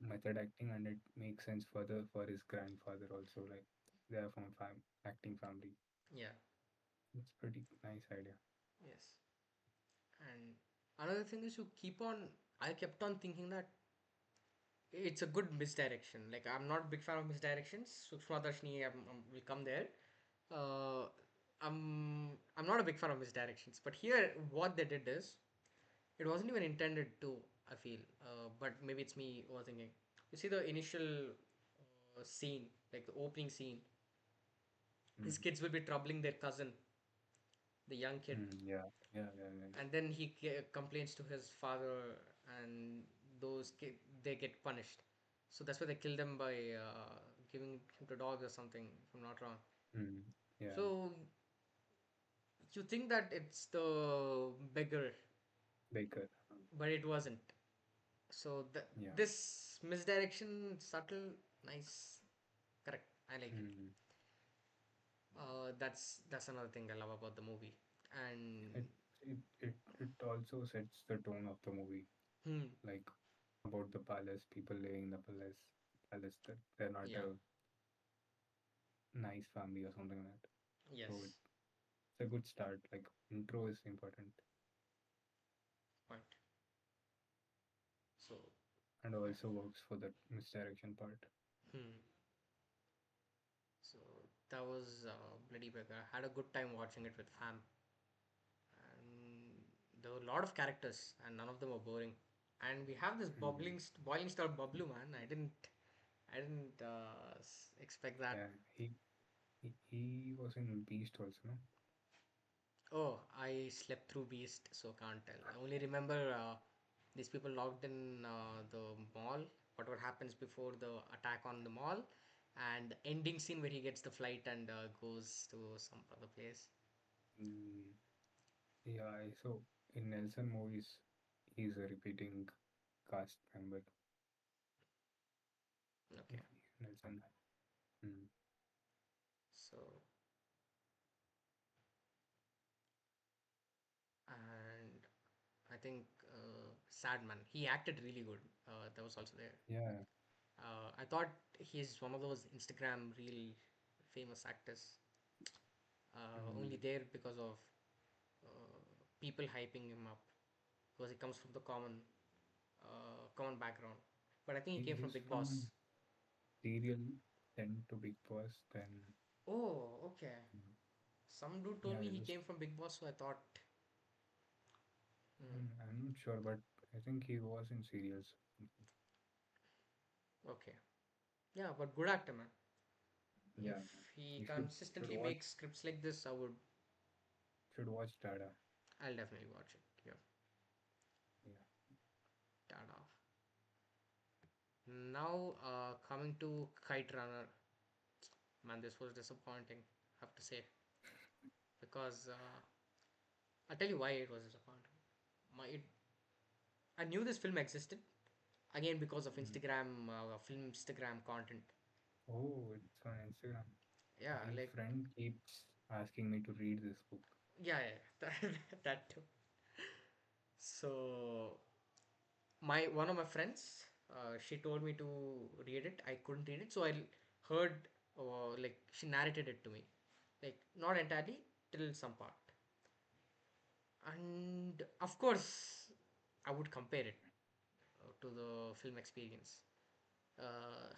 method acting, and it makes sense further for his grandfather also. Like they are from acting family. Yeah. It's pretty nice idea. Yes. And another thing is you keep on. I kept on thinking that it's a good misdirection. Like I'm not a big fan of misdirections. Sookshmadarshini will come there. Uh, I'm not a big fan of misdirections. But here, what they did is it wasn't even intended to. I feel, but maybe it's me overthinking. You see the initial scene, like the opening scene. His Mm. kids will be troubling their cousin, the young kid, Mm, yeah, yeah, yeah, yeah, yeah. and then he complains to his father, and they get punished. So that's why they kill them by giving him to dogs or something, if I'm not wrong. Mm, yeah, So you think that it's the beggar, Baker. but it wasn't. So Yeah. this misdirection, subtle, nice, correct, I like it. Mm. That's another thing I love about the movie. It, And it also sets the tone of the movie, hmm, like about the palace, people living in the palace that they're not yeah, a nice family or something like that. So yes, it's a good start. Like intro is important, point. So and yeah. also works for that misdirection part. Hmm. So that was Bloody Beggar. I had a good time watching it with fam, and there were a lot of characters, and none of them were boring. And we have this Mm. boiling star Bublu man. I didn't expect that. Yeah, he was in Beast also, no? Oh, I slept through Beast, so can't tell. I only remember these people locked in the mall. Whatever happens before the attack on the mall, and the ending scene where he gets the flight and goes to some other place. Mm. Yeah, so in Nelson movies, he's a repeating cast member. Okay, Nelson. Mm. so and I think Sadman. He acted really good. That was also there. Yeah, I thought he's one of those Instagram real famous actors, only Mm. there because of people hyping him up because he comes from the common background. But I think he came from He's Big Boss. from Serial, then to Big Boss, then Oh, okay. mm, Some dude told yeah, me he he was. came from Big Boss, so I thought, hmm, I'm not sure, but I think he was in serials. okay. Yeah, but good actor, man. Yeah, man. If he You should consistently watch makes scripts like this, should watch Dada. I'll definitely watch it. Yeah, Yeah. Tada. Now, coming to Kite Runner, man, this was disappointing. I have to say because I'll tell you why it was disappointing. I knew this film existed again because of Mm. film Instagram content. Oh, it's on Instagram. Yeah, My like friend keeps asking me to read this book. yeah, that too. So my one of my friends, she told me to read it. I couldn't read it, so I heard like she narrated it to me, like not entirely till some part, and of course I would compare it to the film experience.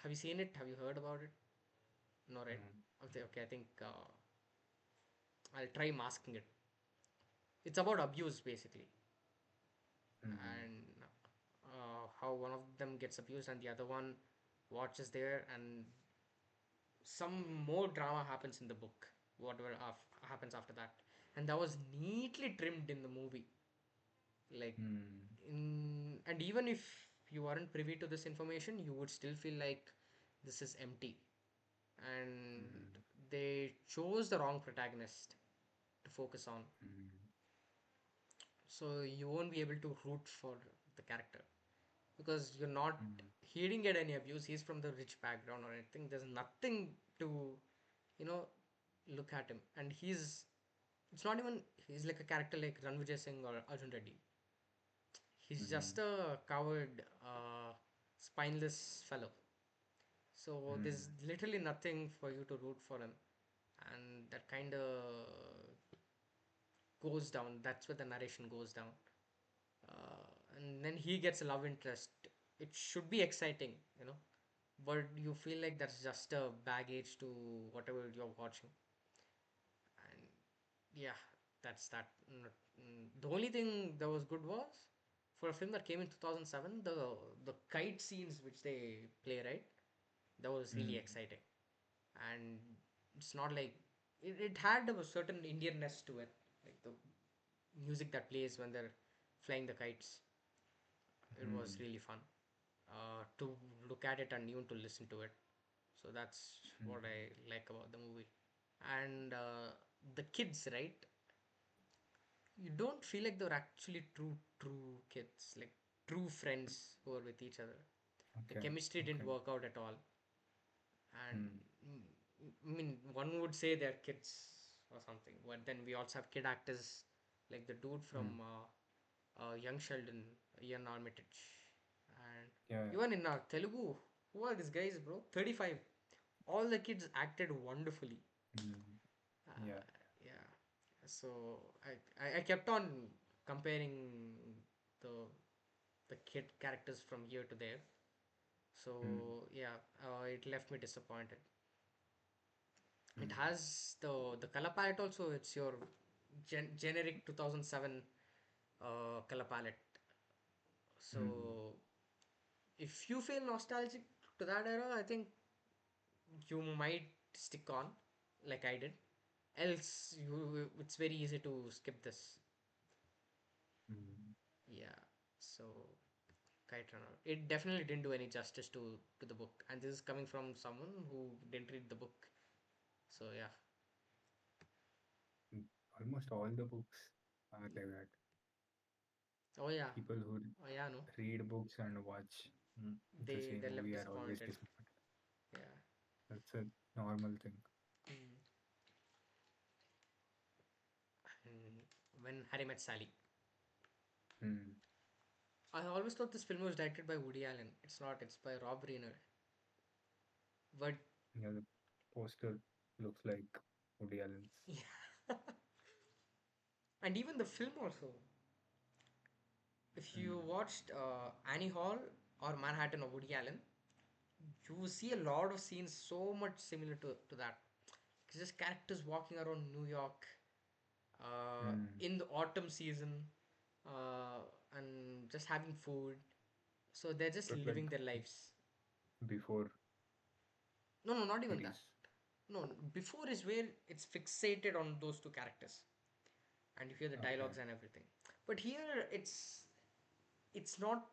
Have you seen it? Have you heard about it? No, right? Mm. Okay, okay. I think I'll try masking it. It's about abuse basically, Mm. and how one of them gets abused and the other one watches there, and some more drama happens in the book. Whatever happens after that, and that was neatly trimmed in the movie. Like, Mm. and even if you aren't privy to this information, you would still feel like this is empty, and Mm. they chose the wrong protagonist to focus on, Mm. so you won't be able to root for the character because you're not Mm. he didn't get any abuse. He's from the rich background or anything. There's nothing to you know look at him, and it's not even he's like a character like Ranvijay Singh or Arjun Reddy. He's just Mm. a coward, spineless fellow. So there's Mm. literally nothing for you to root for him, and that kind of goes down. That's where the narration goes down, and then he gets a love interest. It should be exciting, but you feel like that's just a baggage to whatever you're watching, and yeah, that's that. The only thing that was good was for a film that came in 2007, the kite scenes which they play, right? That was really Mm. exciting, and it's not like it had a certain Indianness to it, like the music that plays when they're flying the kites. It was Mm. really fun to look at it and even to listen to it. So that's what Mm. I like about the movie. And the kids, right? You don't feel like they're actually true kids, like true friends who are with each other. The Okay. chemistry didn't Okay. work out at all, and Mm. I mean, one would say they're kids or something, but then we also have kid actors like the dude Mm. from Young Sheldon, Ian Armitage, and Yeah. even in Telugu, who are these guys, bro? 35. All the kids acted wonderfully. Mm. Uh, Yeah. yeah. So I kept on comparing the the kid characters from here to there. Mm. So yeah, it left me disappointed. It Mm. has the color palette also. It's your generic 2007 color palette. Mm. So if you feel nostalgic to that era, I think you might stick on like I did. Else, it's very easy to skip this. Mm. Yeah. So Kite Runner. It definitely didn't do any justice to the book, and this is coming from someone who didn't read the book. So yeah. Mm. Almost all the books are like that. Oh yeah. People who Oh yeah. No. read books and watch the same They're left movie are always disappointed. disappointed. Yeah. That's a normal thing. Mm. And when Harry Met Sally. Mm. I always thought this film was directed by Woody Allen. It's not. It's by Rob Reiner. But Yeah, the poster looks like Woody Allen's. yeah, and even the film also. If you Mm, watched Annie Hall or Manhattan or Woody Allen, you will see a lot of scenes so much similar to that. It's just characters walking around New York mm. in the autumn season uh, and just having food. So they're just But like living their lives. before No, no, not even it that. is. No, before is where it's fixated on those two characters and you hear the Okay. dialogues and everything. But here it's not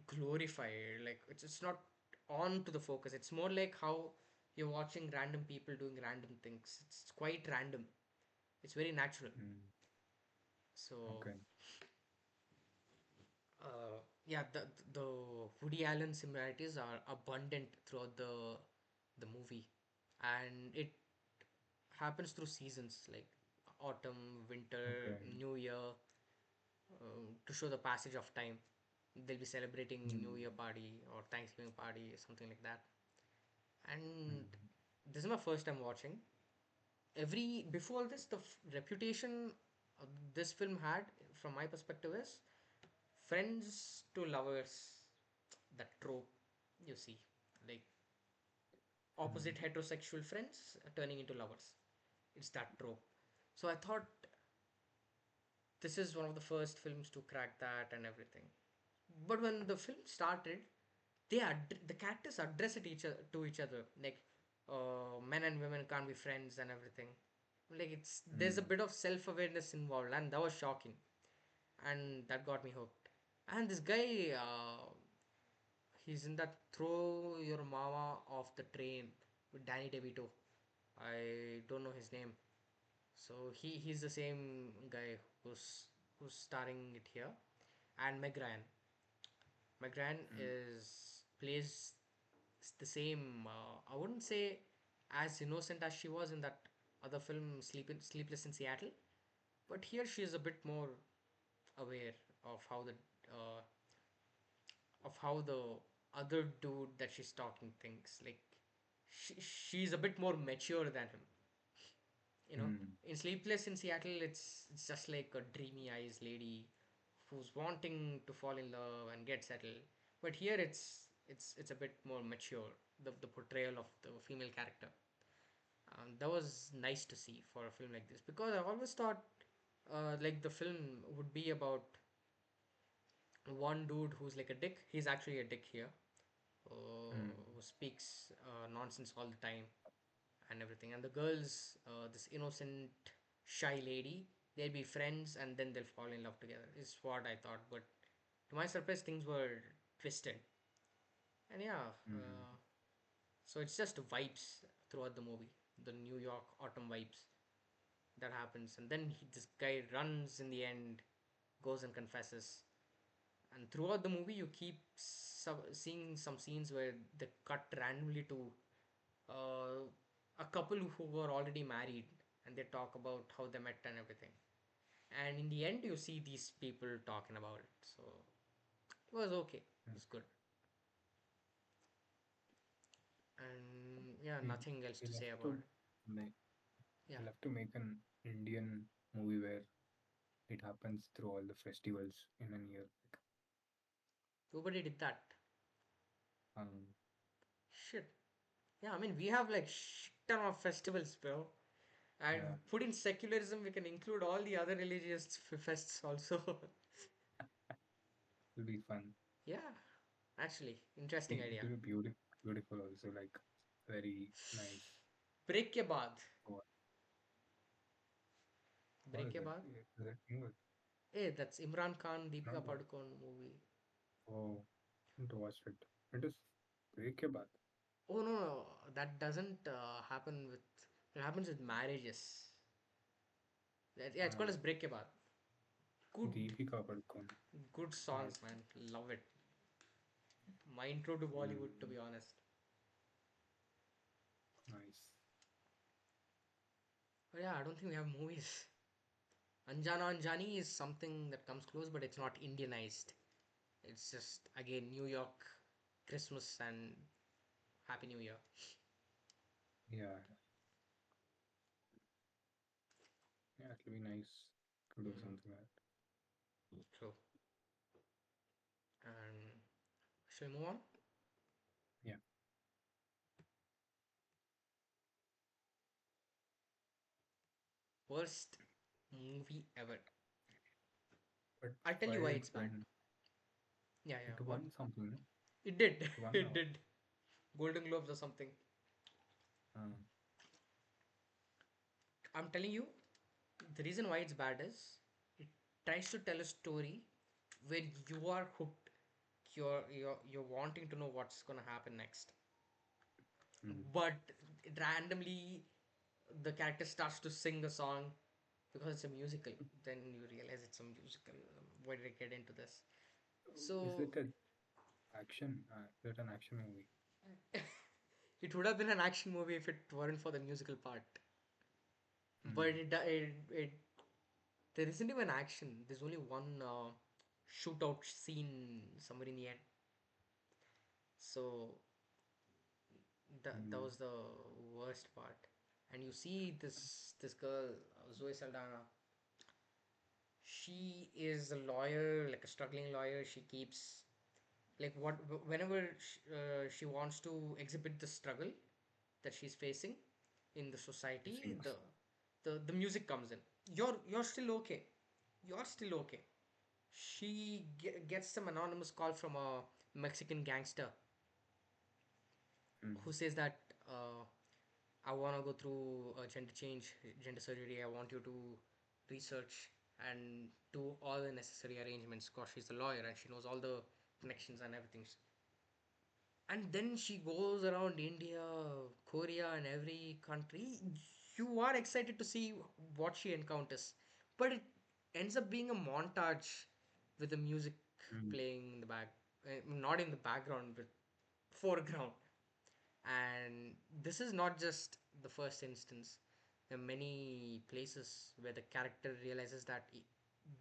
glorified. Like it's not on to the focus. It's more like how you're watching random people doing random things. It's quite random. It's very natural. Mm, So okay. yeah, the Woody Allen similarities are abundant throughout the movie, and it happens through seasons like autumn, winter, Okay. New Year, to show the passage of time. They'll be celebrating New Year Mm, party or Thanksgiving party, something like that. And mm, this is my first time watching. Every before this, the reputation this film had, from my perspective, is friends to lovers. That trope, you see, like opposite mm, heterosexual friends turning into lovers. It's that trope. So I thought this is one of the first films to crack that and everything. But when the film started, the characters address it each other, like men and women can't be friends and everything. Like there's a mm, bit of self awareness involved, and that was shocking, and that got me hooked. And this guy, he's in that Throw Your Mama Off the Train with Danny DeVito. I don't know his name. So he's the same guy who's starring it here, and Meg Ryan. Meg Ryan mm, is plays the same. I wouldn't say as innocent as she was in that other film, Sleepless in Seattle, but here she is a bit more aware of uh, how the other dude that she's talking thinks. Like she's a bit more mature than him. mm, In Sleepless in Seattle, it's just like a dreamy eyes lady who's wanting to fall in love and get settled. But here it's a bit more mature. The portrayal of the female character. That was nice to see for a film like this, because I always thought like the film would be about one dude who's like a dick. He's actually a dick here, mm, who speaks nonsense all the time and everything. And the girls, this innocent, shy lady, they'll be friends and then they'll fall in love together, is what I thought. But to my surprise, things were twisted. And yeah, mm, so it's just vibes throughout the movie, the New York autumn vibes that happens. And then this guy runs in the end, goes and confesses. And throughout the movie, you keep seeing some scenes where they cut randomly to uh, a couple who were already married, and they talk about how they met and everything. And in the end, you see these people talking about it. So it was okay. It mm. was good. And yeah, He, nothing else to he'll say have about to it. make Yeah, he'll have to make an Indian movie where it happens through all the festivals in a year. Like, nobody did that. um, Shit. Yeah, I mean, we have like shit ton of festivals, bro. yeah, And put in secularism, we can include all the other religious fests also. it'll be fun. Yeah, actually, interesting It idea. will be beautiful also, like very nice. Break ke baad. What, what Break is ke it? baad. Is it new? Hey, that's Imran Khan, Deepika Not Padukone movie. Oh, haven't watched it. It is Break Baat. Oh no, no, that doesn't happen with. It happens with marriages. Yeah, it's called Uh, as Break Ke Baad. Good, Deepika Padukone. good Uh, songs, man. Love it. My intro to Bollywood, to mm, be honest. nice. But yeah, I don't think we have movies. Anjana Anjani is something that comes close, but it's not Indianized. It's just again New York, Christmas, and Happy New Year. Yeah, yeah, it'll be nice to do Mm, something like that. true. And shall we move on? Yeah, Worst movie ever. but I'll tell why you why it it's bad. went? Yeah, yeah. It What? won something, no? It did. It won It now. did. Golden Globes or something. Um, I'm telling you, the reason why it's bad is it tries to tell a story where you are hooked. You're wanting to know what's gonna happen next. mm, But randomly the character starts to sing a song because it's a musical. Then you realize it's a musical. Why did I get into this? is So it an action? Is it an action movie? it would have been an action movie if it weren't for the musical part. But Mm, there isn't even action. There's only one shootout scene somewhere in the end. So that mm, was the worst part. And you see this girl, Zoe Saldana. She is a lawyer, like a struggling lawyer. She keeps like whenever she wants to exhibit the struggle that she's facing in the she society, sings. the music comes in. You're still okay. You're still okay. She gets some anonymous call from a Mexican gangster who Mm, says that I want to go through a gender change, gender surgery. I want you to research and do all the necessary arrangements because she's a lawyer and she knows all the connections and everything. And then she goes around India, Korea, and every country. You are excited to see what she encounters, but it ends up being a montage with the music mm, playing in the back, not in the background but foreground. And this is not just the first instance. There are many places where the character realizes that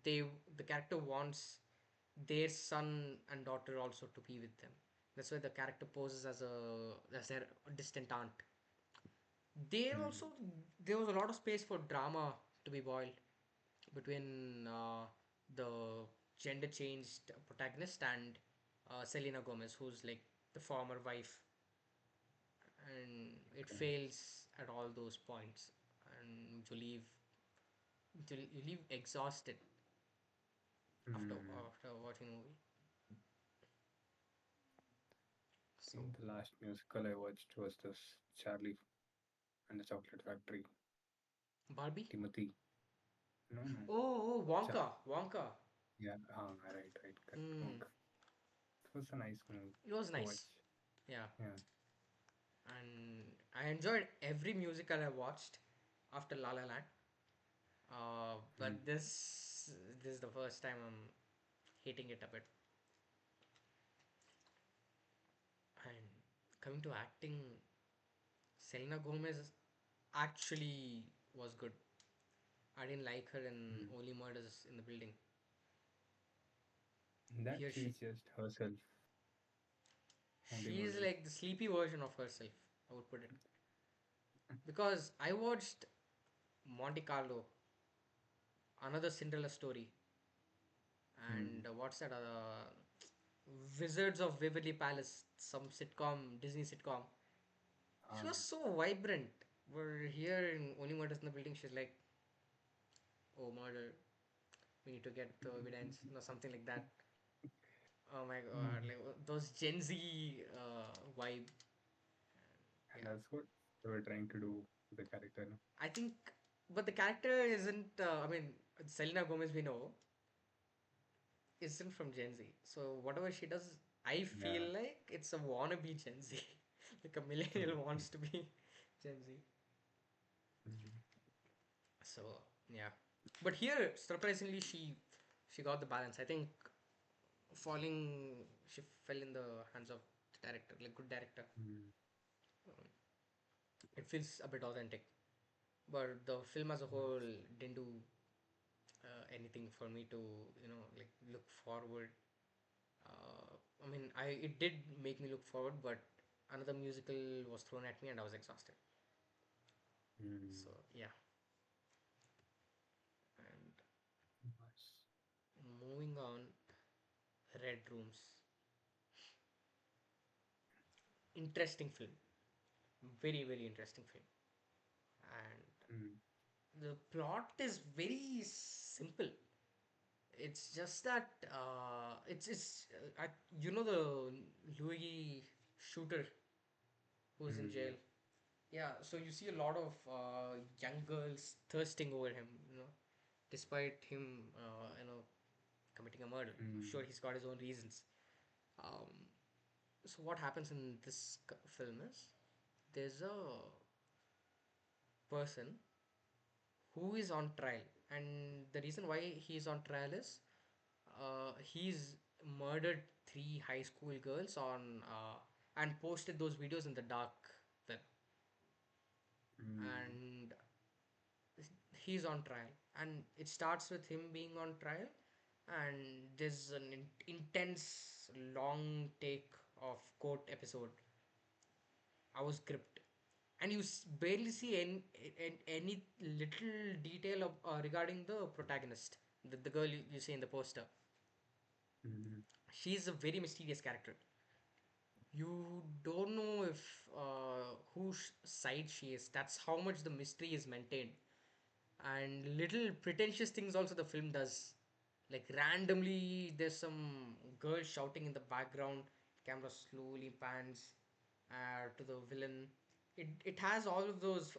they the character wants their son and daughter also to be with them. That's why the character poses as their distant aunt. There mm. also there was a lot of space for drama to be boiled between the gender changed protagonist and Selena Gomez, who's like the former wife, and it Okay. fails at all those points, and you leave exhausted Mm. after watching the movie. I So think the last musical I watched was this Charlie and the Chocolate Factory. Barbie. Timothy. No, no. Oh, Cha- Wonka. yeah, right, right, correct. Hmm. Monk. It was a nice movie It was to nice. watch. Yeah, Yeah. and I enjoyed every musical I watched after La La Land. But Mm. this is the first time I'm hating it a bit. And coming to acting, Selena Gomez actually was good. I didn't like her in Mm. Only Murders in the Building. That Here she's just herself, only she's murders. like the sleepy version of herself, I would put it. Because I watched Monte Carlo, another Cinderella story, Mm. and what's that? Wizards of Waverly Palace, some sitcom, Disney sitcom. She was Ah. so vibrant. We're here in Only Murders in the Building. She's like, oh, murder. We need to get the evidence, something like that. Oh my god, Mm. like those Gen Z vibe. And Yeah, that's what they were trying to do with the character. No? I think, but the character isn't. I mean, Selena Gomez we know isn't from Gen Z. So whatever she does, I Yeah. feel like it's a wannabe Gen Z, like a millennial Mm. wants to be Gen Z. Mm. So yeah, but here surprisingly she got the balance. I think falling she fell in the hands of the director, like good director. Mm. It feels a bit authentic, but the film as a whole Nice. didn't do anything for me to like look forward. I mean, I it did make me look forward, but another musical was thrown at me and I was exhausted. So Mm. yeah, and Nice. moving on, Red Rooms, interesting film, very interesting film, and Mm. the plot is very simple. It's just that you know the Louis shooter who's in Mm. jail. Yeah. Yeah, so you see a lot of young girls thirsting over him, despite him, committing a murder. Sure, Mm. he's got his own reasons. Um, so what happens in this film is there's a person who is on trial, and the reason why he's on trial is he's murdered three high school girls on and posted those videos in the dark web, Mm. and he's on trial, and it starts with him being on trial, and there's an intense long take of court episode. I was gripped, and you barely see any little detail of, regarding the protagonist, the girl you see in the poster. Mm. She's a very mysterious character. You don't know if whose side she is. That's how much the mystery is maintained. And little pretentious things also the film does. Like randomly, there's some girl shouting in the background. Camera slowly pans to the villain. It has all of those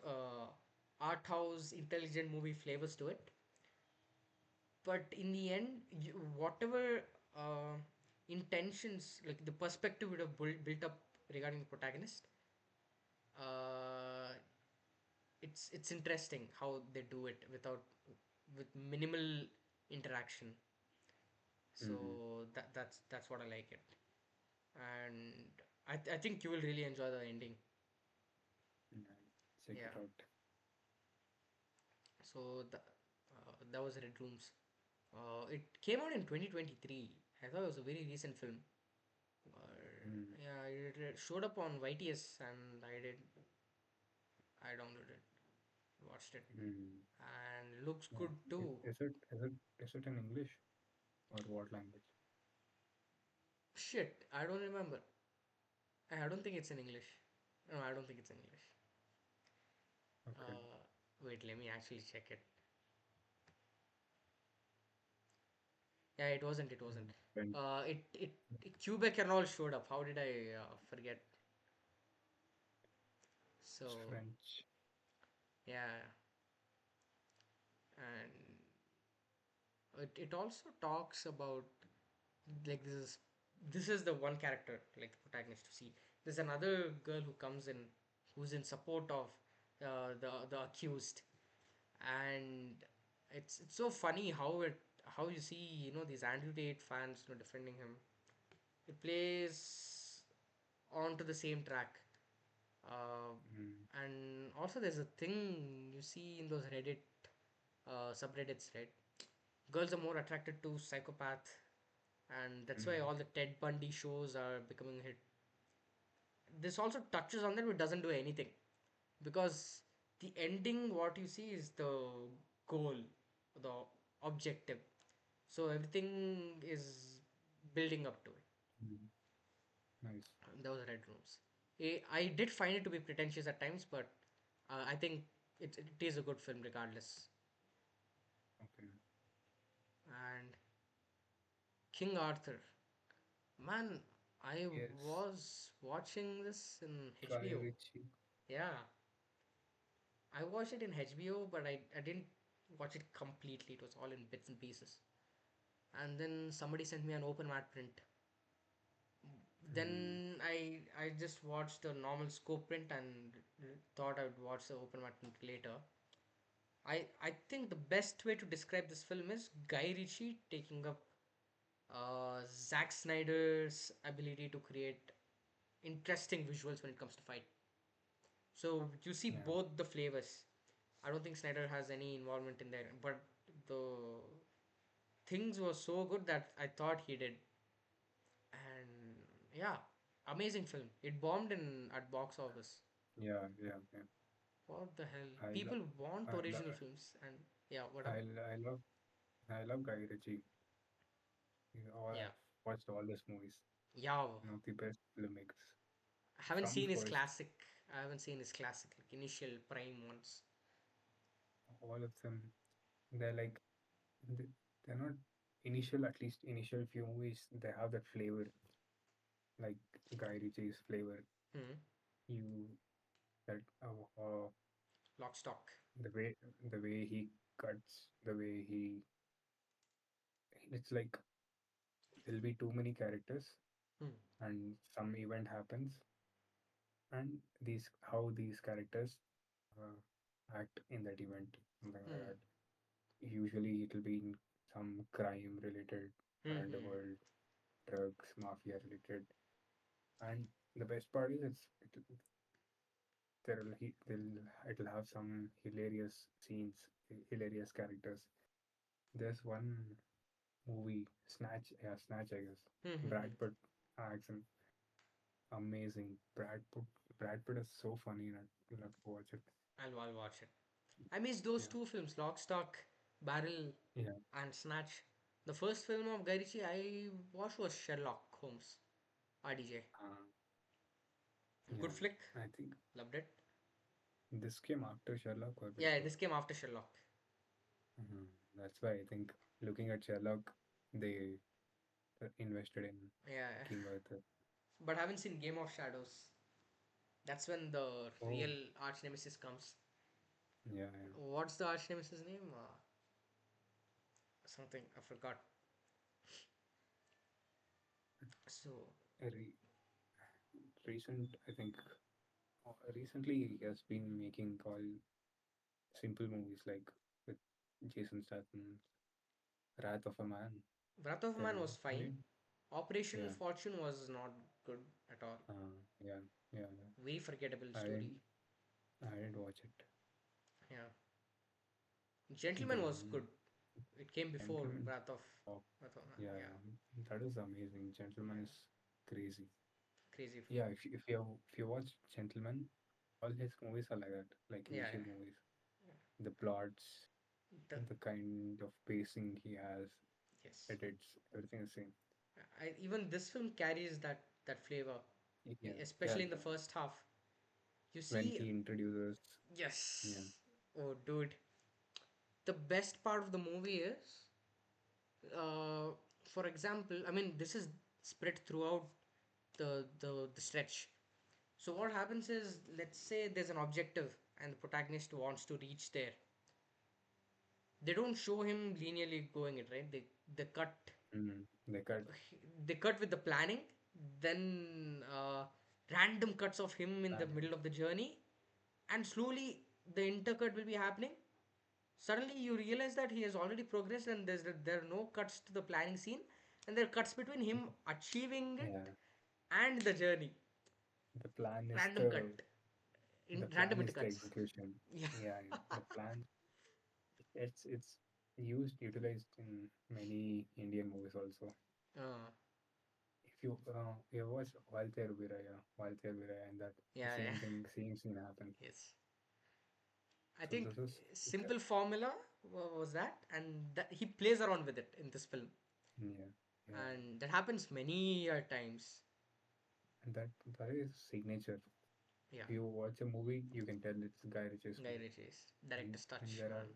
art house intelligent movie flavors to it. But in the end, whatever intentions, like the perspective would have built up regarding the protagonist, uh, it's interesting how they do it with minimal interaction. Mm. So that's what I like it, and I think you will really enjoy the ending. Yeah. Check Yeah. it out. So that was Red Rooms. It came out in 2023. I thought it was a very recent film. Mm. Yeah, it showed up on YTS and I downloaded it, watched it, Mm. and looks Yeah. good too. Is it in English or what language? Shit, I don't remember. I don't think it's in English. No, I don't think it's in English. Okay. Uh, Wait, let me actually check it. Yeah, it wasn't. It wasn't. Mm. French. Quebec and all showed up. How did I forget? It's So French. yeah, and it also talks about, like, this is the one character, like the protagonist to see. There's another girl who comes in, who's in support of the accused, and it's so funny how you see, these Andrew Tate fans, defending him. It plays onto the same track. uh, Mm. and also there's a thing you see in those Reddit subreddits, right? Girls are more attracted to psychopath, and that's why Mm. all the Ted Bundy shows are becoming a hit. This also touches on that, but doesn't do anything, because the ending, what you see is the goal, the objective. So everything is building up to it. Mm. Nice. Those Red Rooms. I did find it to be pretentious at times, but I think it is a good film regardless. Okay. And King Arthur. Man, I Yes. was watching this in Guy HBO. Ritchie. Yeah, I watched it in HBO, but I didn't watch it completely. It was all in bits and pieces. And then somebody sent me an open mat print. Mm. Then I just watched the normal scope print and thought I would watch the open mat print later. I think the best way to describe this film is Guy Ritchie taking up Zack Snyder's ability to create interesting visuals when it comes to fight. So you see Yeah. both the flavors. I don't think Snyder has any involvement in there, but the things were so good that I thought he did. And yeah, Amazing film. It bombed in at box office. Yeah, yeah, yeah. What the hell? I love, People want I love, original films, and yeah, I, whatever. I love, I love Guy Ritchie. Yeah, I've watched all his movies. yeah. The best filmmakers I haven't from seen his first. classic. I haven't seen his classic, like initial prime ones. All of them, they're like they- they're not initial. At least initial few movies, they have that flavor, like Guy Ritchie's flavor. Hmm. You that Lock, stock. the way he cuts, the way he it's like there'll be too many characters Hmm. and some event happens and these how these characters uh, act in that event, something like Hmm. that. Usually it'll be in some crime related, Hmm. Hmm. underworld, drugs, mafia related. And the best part is it'll have some hilarious scenes, hilarious characters. There's one movie, Snatch, yeah, Snatch, I guess. Hmm. Hmm. Hmm. Brad Pitt accent, amazing. Brad Pitt is so funny in it. You'll have to watch it. I'll watch it. I missed those Yeah, two films, Lock, Stock, Barrel, yeah. and Snatch. The first film of Guy Ritchie I watched was Sherlock Holmes, RDJ. Uh, Good yeah, flick, I think loved it. this came after Sherlock or Yeah, before. this came after Sherlock. That's why I think looking at Sherlock, they invested in Yeah, King Arthur. but haven't seen Game of Shadows. That's when the Oh, real arch nemesis comes. yeah, yeah. What's the arch nemesis name? Something I forgot. So Re- recent, I think, recently he has been making all simple movies like with Jason Statham, Wrath of a Man. Wrath of Man was Have fine. you? Operation Yeah, Fortune was not good at all. yeah, yeah, yeah. Very forgettable I story. didn't, I didn't watch it. Yeah. Gentleman was Then good. It came before Gentleman, oh, Wrath of Man. yeah, Yeah. yeah, that is amazing. Gentleman Yeah. is crazy. Crazy film. Yeah, if you watch Gentleman, all his movies are like that, like Yeah, initial yeah. movies. The plots, The the kind of pacing he has, yes. edits, everything is same. Even this film carries that flavor, Yeah, yeah. especially in the first half. You When see, he introduces, yeah, yes. Oh, dude. The best part of the movie is, uh, for example, I mean, this is spread throughout the stretch. So what happens is, let's say there's an objective and the protagonist wants to reach there. They don't show him linearly going it, right? they cut, They cut with the planning, then random cuts of him in the planning. middle of the journey, and slowly the intercut will be happening. Suddenly you realize that he has already progressed, and there are no cuts to the planning scene, and there are cuts between him achieving it Yeah, and the journey. the plan is Random cut, the in random plan is the intercuts. execution. Yeah. Yeah, yeah. The plan, it's utilized in many Indian movies also. uh, If you watch Walter Viraya, and that the yeah, yeah. same thing, same scene happened. Yes. I So think this is simple formula was that, and that he plays around with it in this film, yeah, yeah, and that happens many times. and that is signature. Yeah, If you watch a movie, you can tell it's Guy Ritchie's Guy movie. Ritchie's director's And touch on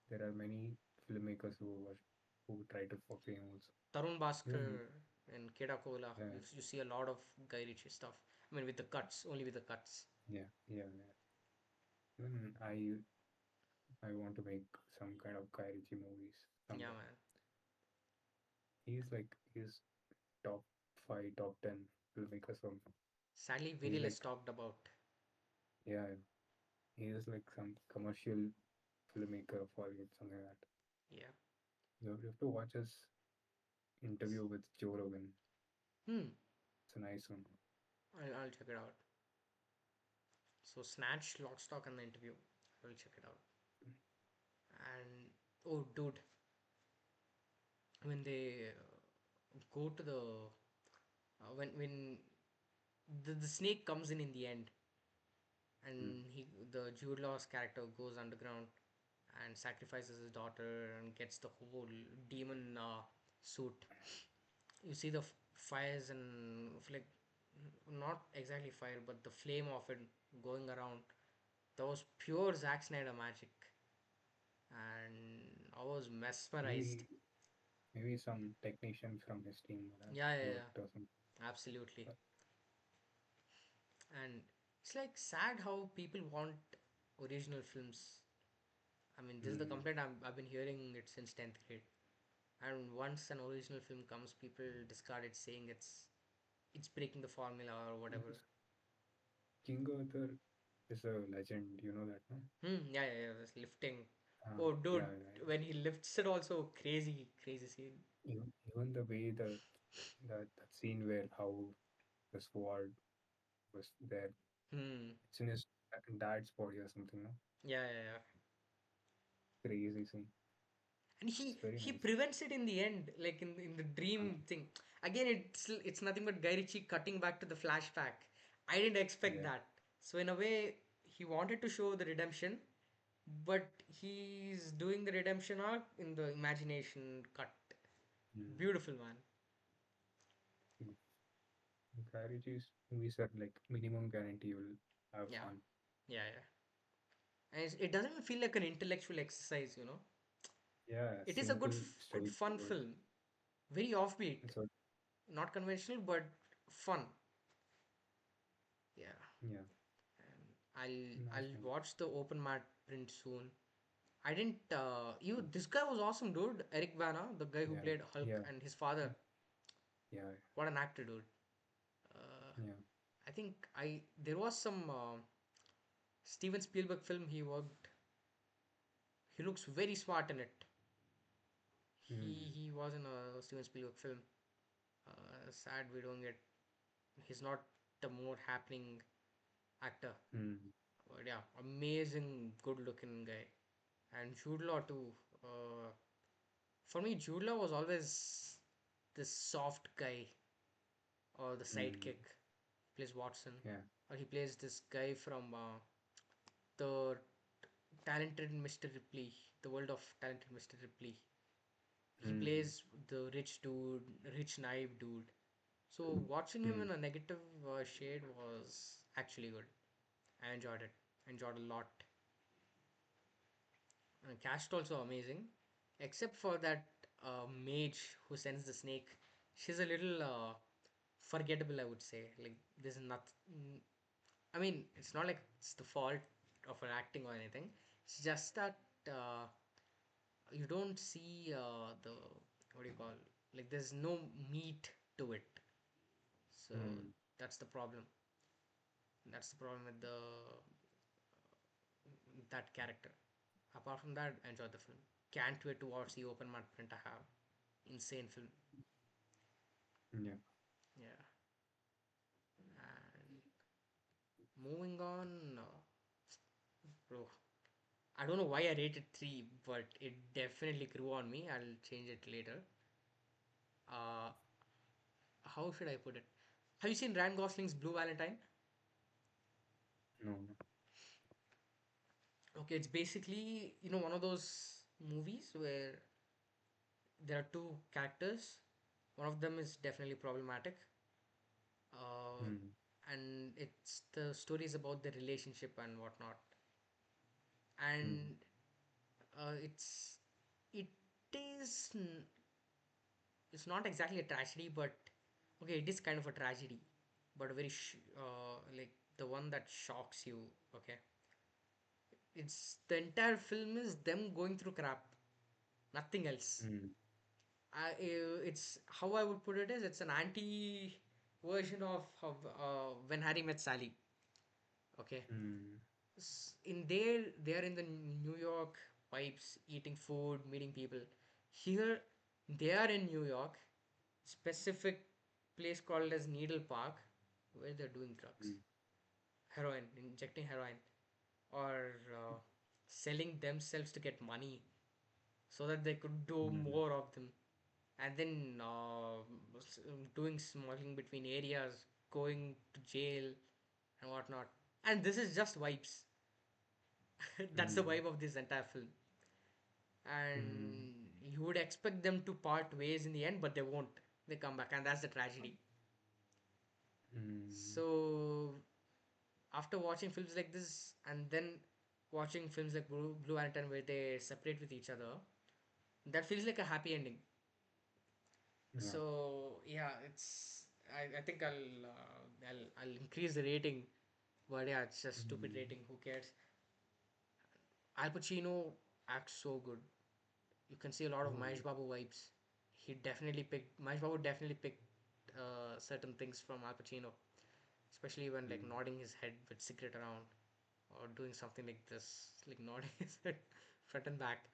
there are many filmmakers who try to copy him also. Tarun Even Bhaskar and Keda Kola. yeah, You see a lot of Guy Ritchie stuff. I mean, with the cuts, only with the cuts. yeah, yeah, yeah. Even I want to make some kind of Guy Ritchie movies Yeah, someday. man. He's top 5, top 10 filmmakers from. Sadly, very He's less like talked about. yeah, he is like some commercial filmmaker of Hollywood, something like that. Yeah. You have to watch his interview with Joe Rogan. Hmm. It's a nice one. I'll check it out. So, Snatch, Lock, Stock, and the interview. I'll check it out. And oh, dude, when they go to the when the snake comes in the end, mm, and the Jude Law's character goes underground and sacrifices his daughter and gets the whole demon suit. You see the fires and like not exactly fire, but the flame of it going around. That was pure Zack Snyder magic, and I was mesmerized. maybe maybe some technician from his team would have Yeah, yeah, worked or something. yeah, absolutely. But, And it's like sad how people want original films. I mean, this is the mm, complaint I've been hearing it since 10th grade. And once an original film comes, people discard it, saying it's breaking the formula or whatever. because King Arthur is a legend, you know that, no? Yeah, yeah, yeah. This lifting. Oh, Yeah, dude, yeah. when he lifts it, also crazy, crazy scene. Even the way that scene where how the sword was there, Hmm. it's in his dad's body or something, no? Yeah, yeah, yeah. Crazy scene. And It's very he nice. prevents it in the end, like in the dream Uh, thing. Again, it's nothing but Guy Ritchie cutting back to the flashback. I didn't expect yeah. that. So in a way, he wanted to show the redemption, but he's doing the redemption arc in the imagination cut. Mm. Beautiful, man. Garages movies are like minimum guarantee you'll have Yeah, fun. yeah, yeah. And it doesn't even feel like an intellectual exercise, you know. Yeah, It is a simple, good fun straightforward. film. Very offbeat, So not conventional, but fun. Yeah. yeah, nice I'll one. watch the open mat print soon. I didn't you this guy was awesome, dude. Eric Bana, the guy who Yeah, played Hulk, yeah, and his father. yeah, What an actor, dude. Uh, yeah. I think I there was some Steven Spielberg film he worked. He looks very smart in it. Mm, He was in a Steven Spielberg film. Sad we don't get. He's not the more happening actor. mm, But yeah, amazing, good looking guy. And Jude Law too. Uh, For me, Jude Law was always this soft guy or the sidekick. mm, He plays Watson, yeah. or he plays this guy from the talented Mr. Ripley, the world of talented Mr. Ripley. He Mm, plays the rich dude, rich naive dude. So watching him in mm, a negative shade was actually good. I enjoyed it. Enjoyed a lot. And cast also amazing, except for that mage who sends the snake. She's a little forgettable, I would say. Like there's nothing. I mean, it's not like it's the fault of her acting or anything. It's just that you don't see the what do you call, like there's no meat to it. So mm, that's the problem. That's the problem with the that character. Apart from that, I enjoyed the film. Can't wait to watch the open mud print I have. Insane film. yeah. Yeah. And moving on, bro. I don't know why I rated 3, but it definitely grew on me. I'll change it later. Uh, how should I put it? Have you seen Ryan Gosling's Blue Valentine? No, no. Okay, it's basically, one of those movies where there are two characters. One of them is definitely problematic. Uh, Mm, and it's the stories about the relationship and whatnot. mm, And it's it is it's not exactly a tragedy, but okay, it is kind of a tragedy, but a very like the one that shocks you. Okay, it's the entire film is them going through crap, nothing else. mm, It's how I would put it is it's an anti version of how, when Harry met Sally. Okay, mm, in there they are in the New York vibes, eating food, meeting people. Here they are in New York, specific place called as Needle Park, where they're doing drugs, mm, heroin, injecting heroin, or selling themselves to get money so that they could do mm, more of them, and then doing smuggling between areas. going to jail and whatnot. And this is just vibes. That's the Mm, vibe of this entire film. mm, And you would expect them to part ways in the end, but they won't. They come back, and that's the tragedy. mm. So after watching films like this, and then watching films like Blue Lantern where they separate with each other, that feels like a happy ending. Yeah. So yeah, I think I'll increase the rating, but yeah, it's a stupid Mm, rating. Who cares? Al Pacino acts so good. You can see a lot of Mahesh mm, Babu vibes. Mahesh Babu definitely picked certain things from Al Pacino, especially when like mm, nodding his head with cigarette around or doing something like this, like nodding his head front and back.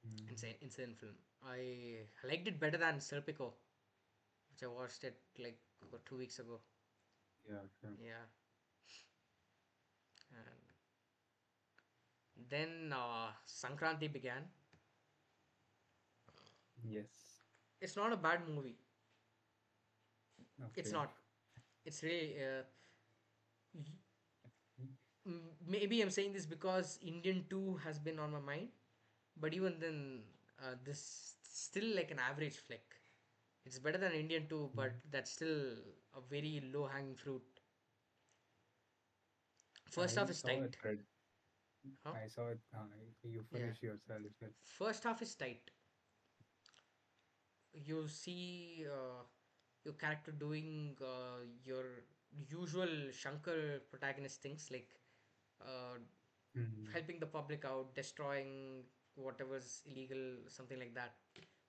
mm. Insane film. I liked it better than Serpico, which I watched it like about 2 weeks ago. Yeah, yeah. Yeah, and then Sankranti began. Yes. It's not a bad movie. It's Okay. not. It's really. Maybe I'm saying this because Indian 2 has been on my mind, but even then, this still like an average flick. It's better than Indian 2, but Mm. that's still a very low hanging fruit. First half I is saw it, tight. Red. Huh? I saw it. You Yeah. finish yourself. First half is tight. You see your character doing your usual Shankar protagonist things like uh, Mm, helping the public out, destroying whatever's illegal, something like that.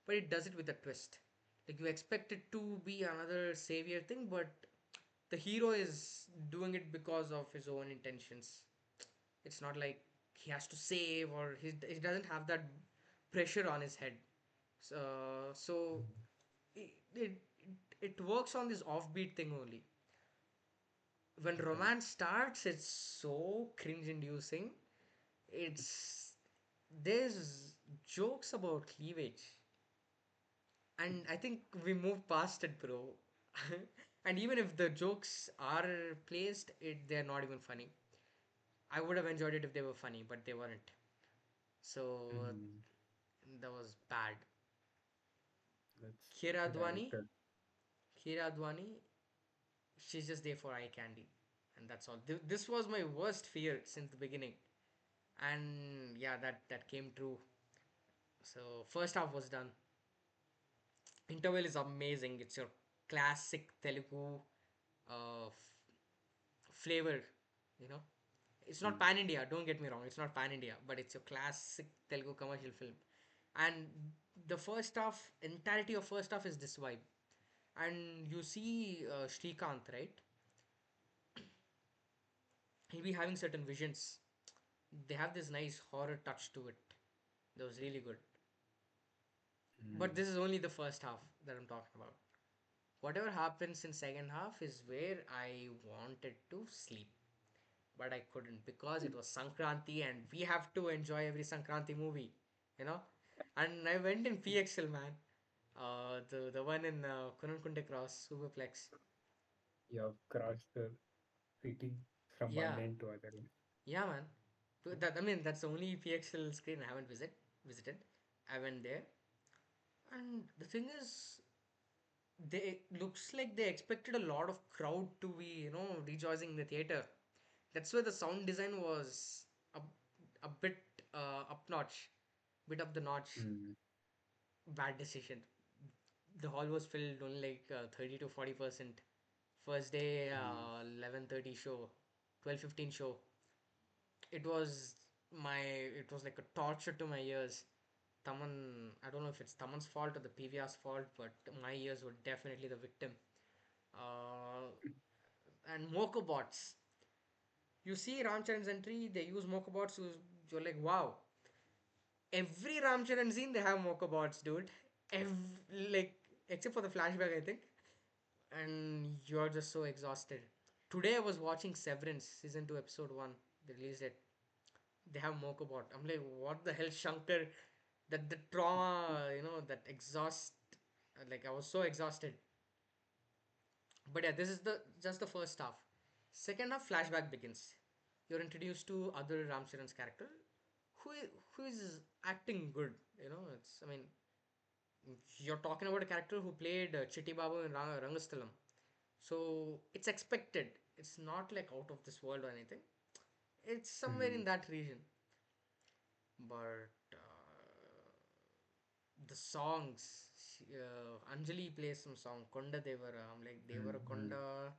But it does it with a twist. Like you expect it to be another savior thing, but the hero is doing it because of his own intentions. It's not like he has to save or he doesn't have that pressure on his head. So mm. it works on this offbeat thing only. When Right. romance starts, it's so cringe inducing. It's there's jokes about cleavage, and I think we moved past it, bro. And even if the jokes are placed, they're not even funny. I would have enjoyed it if they were funny, but they weren't. So Mm, that was bad. that's Kira the Advani, director. Kira Advani, she's just there for eye candy, and that's all. This was my worst fear since the beginning, and yeah, that came true. So first half was done. Interval is amazing. It's your classic Telugu uh, flavor, you know. It's not Mm, pan India. Don't get me wrong. It's not pan India, but it's your classic Telugu commercial film. And the first half, entirety of first half is this vibe. And you see Srikanth, right? He'll be having certain visions. They have this nice horror touch to it. That was really good. But mm, this is only the first half that I'm talking about. Whatever happens in second half is where I wanted to sleep, but I couldn't because it was Sankranti and we have to enjoy every Sankranti movie, you know. And I went in PXL, man. The one in Kununkunde Cross Superplex. you have crossed the city from one Yeah, end to other end. yeah, man. That I mean that's the only PXL screen I haven't visited. I went there, and the thing is, they looks like they expected a lot of crowd to be rejoicing in the theater. That's why the sound design was a bit up notch, bit up the notch. Mm, Bad decision. The hall was filled only like 30 to 40%. First day mm, 11:30 show, 12:15 show. It was like a torture to my ears. Taman, I don't know if it's Taman's fault or the PVR's fault, but my ears were definitely the victim. Uh, and Mokobots. You see Ramcharan's entry, they use Mokobots, so you're like, wow. Every Ramcharan scene, they have Mokobots, dude. Like, except for the flashback, I think. And you're just so exhausted. Today I was watching Severance, season 2, episode 1. They released it. They have Mokobot. I'm like, what the hell, Shankar? That the trauma, that exhaust. Like, I was so exhausted. But yeah, this is the just the first half. Second half, flashback begins. You're introduced to other Ram Charan's character, who is acting good. You know, it's I mean, you're talking about a character who played Chitti Babu in Rangastalam, so it's expected. It's not like out of this world or anything. It's somewhere Mm, in that region. But the songs, Anjali plays some song, Konda Devara. I'm like, Devara mm. Konda.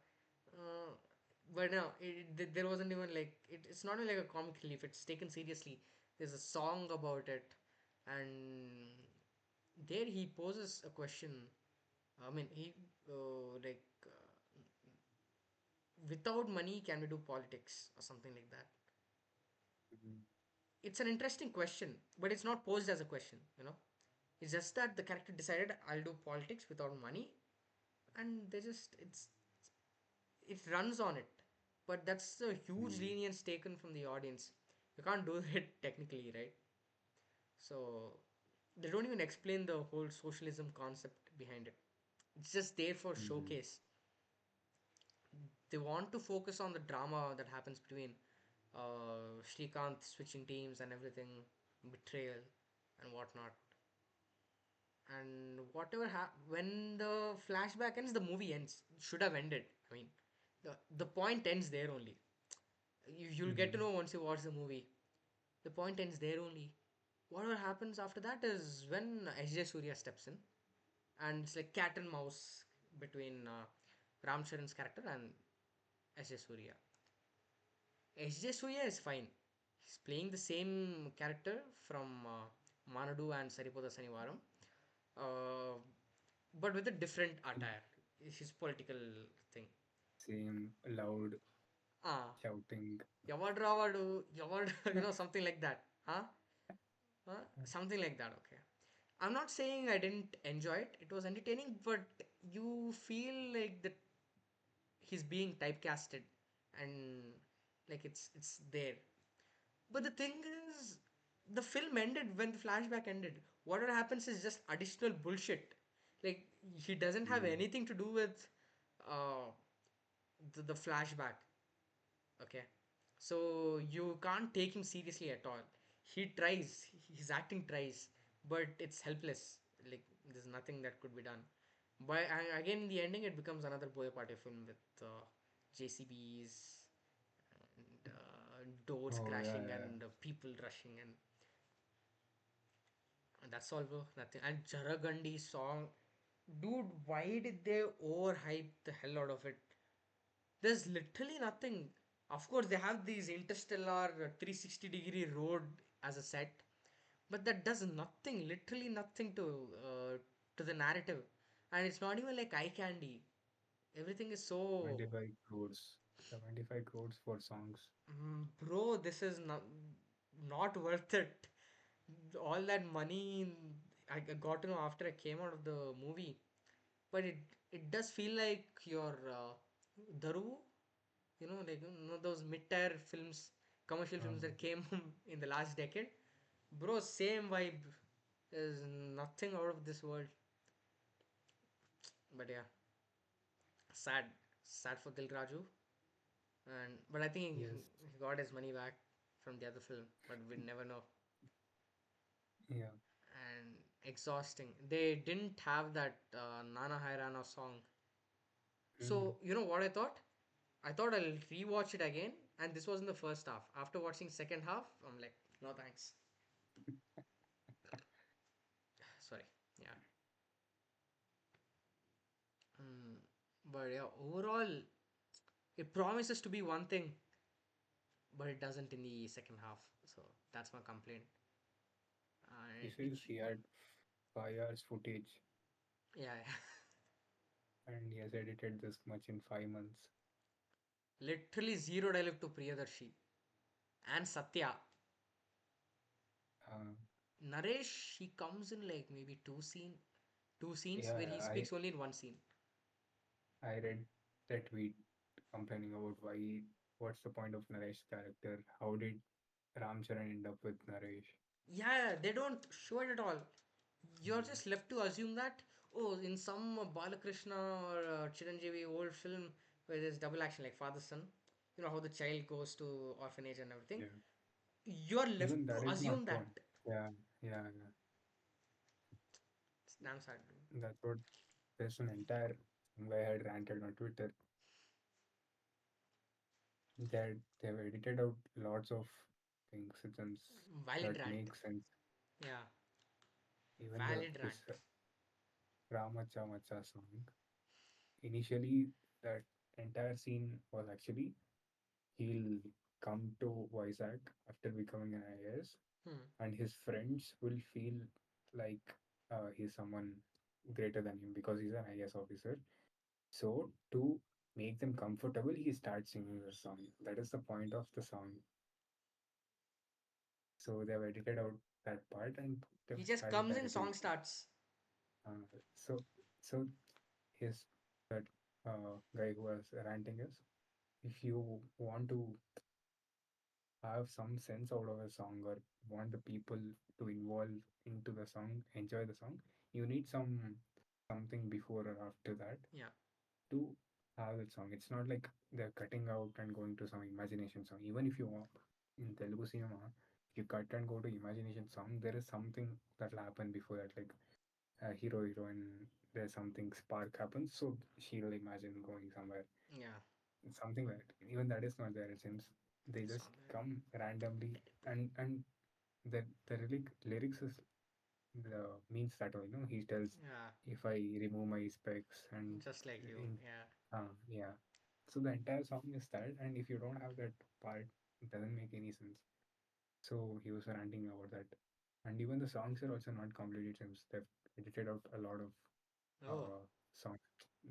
Uh, but no, there wasn't even like, it's not even like a comic relief, it's taken seriously. There's a song about it, and there he poses a question. I mean, without money, can we do politics or something like that? Mm, It's an interesting question, but it's not posed as a question, you know. It's just that the character decided I'll do politics without money, and it runs on it. But that's a huge mm, lenience taken from the audience. You can't do it technically, right? So they don't even explain the whole socialism concept behind it. It's just there for mm. showcase. They want to focus on the drama that happens between Srikanth switching teams and everything, betrayal and whatnot. And when the flashback ends, the movie ends. It should have ended. I mean, the point ends there only. You'll get to Mm. know once you watch the movie. The point ends there only. Whatever happens after that is when SJ Surya steps in, and it's like cat and mouse between Ram Charan's character and SJ Surya. HJ Surya is fine. He's playing the same character from Manadu and Saripoda Sanivaram, uh, but with a different attire. His political thing. Same loud Ah, shouting. Yavadu, Yavad, something like that. Huh? Huh? Something like that, okay. I'm not saying I didn't enjoy it. It was entertaining, but you feel like that he's being typecasted and like it's there. But the thing is, the film ended when the flashback ended. Whatever happens is just additional bullshit. Like he doesn't have Mm. anything to do with uh, the flashback. Okay, so you can't take him seriously at all. He tries, his acting tries, but it's helpless. Like there's nothing that could be done. But again, in the ending, it becomes another boy party film with JCBs and doors Oh yeah, crashing yeah. and people rushing, and that's all, bro. Nothing. And Jaragandi song, dude, why did they overhype the hell out of it? There's literally nothing. Of course, they have these interstellar 360-degree road as a set, but that does nothing, literally nothing to the narrative, and it's not even like eye candy. Everything is so 75 crores. 75 crores for songs. Bro, this is not worth it. All that money I got to know after I came out of the movie, but it does feel like your Daru, those mid-tier films, commercial films that Um, came in the last decade. Bro, same vibe. Is nothing out of this world. But yeah, sad, sad for Dil Raju. And but I think yes. he got his money back from the other film, but we never know. Yeah. And exhausting. They didn't have that Nana Hairana song. Mm. So, you know what I thought? I thought I'll rewatch it again, and this was in the first half. After watching second half, I'm like, no thanks. Sorry. Yeah. Mm, but yeah, overall, it promises to be one thing, but it doesn't in the second half. So that's my complaint. He It, says he had 5 hours footage yeah, and he has edited this much in 5 months. literally zero dialogue to Priyadarshi and Satya. Uh, Naresh, he comes in like maybe two scenes where he yeah, speaks only in one scene. I read that tweet complaining about what's the point of Naresh's character? How did Ram Charan end up with Naresh? Yeah, they don't show it at all. You're Mm. just left to assume that, Oh, in some Balakrishna or Chiranjeevi old film where there's double action like father son, you know how the child goes to orphanage and everything. Yeah. You're Even left to that is not assume shown. that. Yeah, yeah, yeah. It's damn sad. That's what there's an entire thing where I had ranted on Twitter that they've edited out lots of things Valid that rant. make sense. Yeah, Even the valid this rant. Ramacha Macha song. Initially, that entire scene was actually he'll come to Vizag after becoming an IAS, Hmm. and his friends will feel like he's someone greater than him because he's an IAS officer. So to make them comfortable, he starts singing the song. That is the point of the song. So they've edited out that part and He they've just started comes in, directly. song starts. Uh, so so his that guy who was ranting is, if you want to have some sense out of a song or want the people to involve into the song, enjoy the song, you need something before or after that Yeah, to have that song. It's not like they're cutting out and going to some imagination song. Even if you want in Telugu cinema, if you cut and go to imagination song, there is something that will happen before that, like a hero heroine. There's something spark happens, so she'll imagine going somewhere. yeah. Something like that. Even that is not there. It seems they It's just not there. come randomly and the lyrics is the means that he tells Yeah, if I remove my specs and just like you. in Yeah, yeah. So the entire song is that, and if you don't have that part, it doesn't make any sense. So he was ranting about that, and even the songs are also not completely seems they've edited out a lot of oh, songs.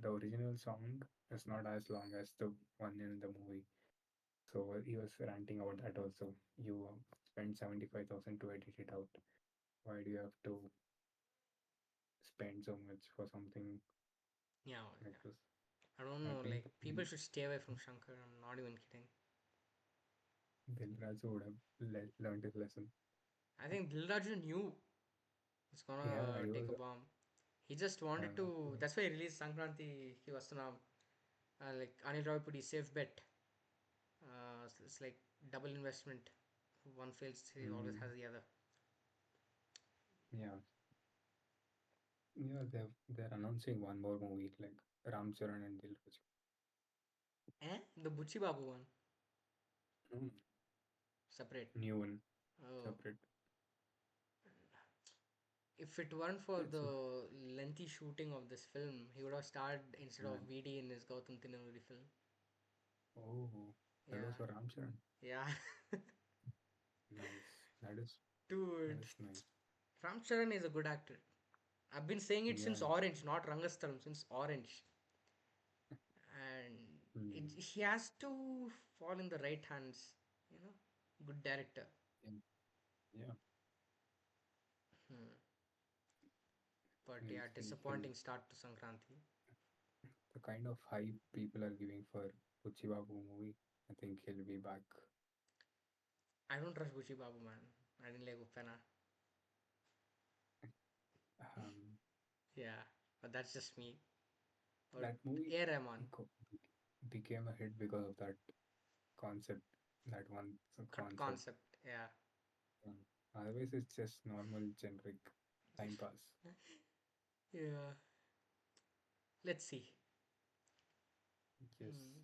The original song is not as long as the one in the movie. So he was ranting about that also. You spend 75,000 to edit it out. Why do you have to spend so much for something yeah, yeah. like this? I don't I know. think Like people should stay away from Shankar. I'm not even kidding. Dilraj would have learned his lesson. I think Dilraju knew it's Yeah, gonna he take was. a bomb. He just wanted Uh, to. That's why he released Sankranthiki Vasthunam. Like Anil Rawalpindi safe bet. It's like double investment. One fails, he always mm, has the other. yeah, yeah. They're announcing one more movie like Ram Charan and Dilraj. Eh? The Buchi Babu one. Mm, Separate. new one, Oh. separate. If it weren't for Let's see. the lengthy shooting of this film, he would have starred instead of Uh, VD in his Gautam Tinamuri film. oh, that was Yeah. for Ram Charan. Yeah. Nice. That Dude. is nice. Ram Charan is a good actor. I've been saying it since Yeah. Orange, not Rangasthalam, since Orange. And Mm, he has to fall in the right hands, you know. Good director. yeah. Yeah. Hmm. But He'll, yeah, he'll disappointing start to Sankranti. the kind of hype people are giving for Uchibabu movie. I think he'll be back. I don't trust Gucci Babu, man. I didn't like Upena. Um, Yeah, but that's just me. But that movie A. Rahman, co- became a hit because of that concept, that one concept. concept. Yeah. Um, Otherwise, it's just normal, generic time pass. Yeah. Let's see. Yes. Hmm.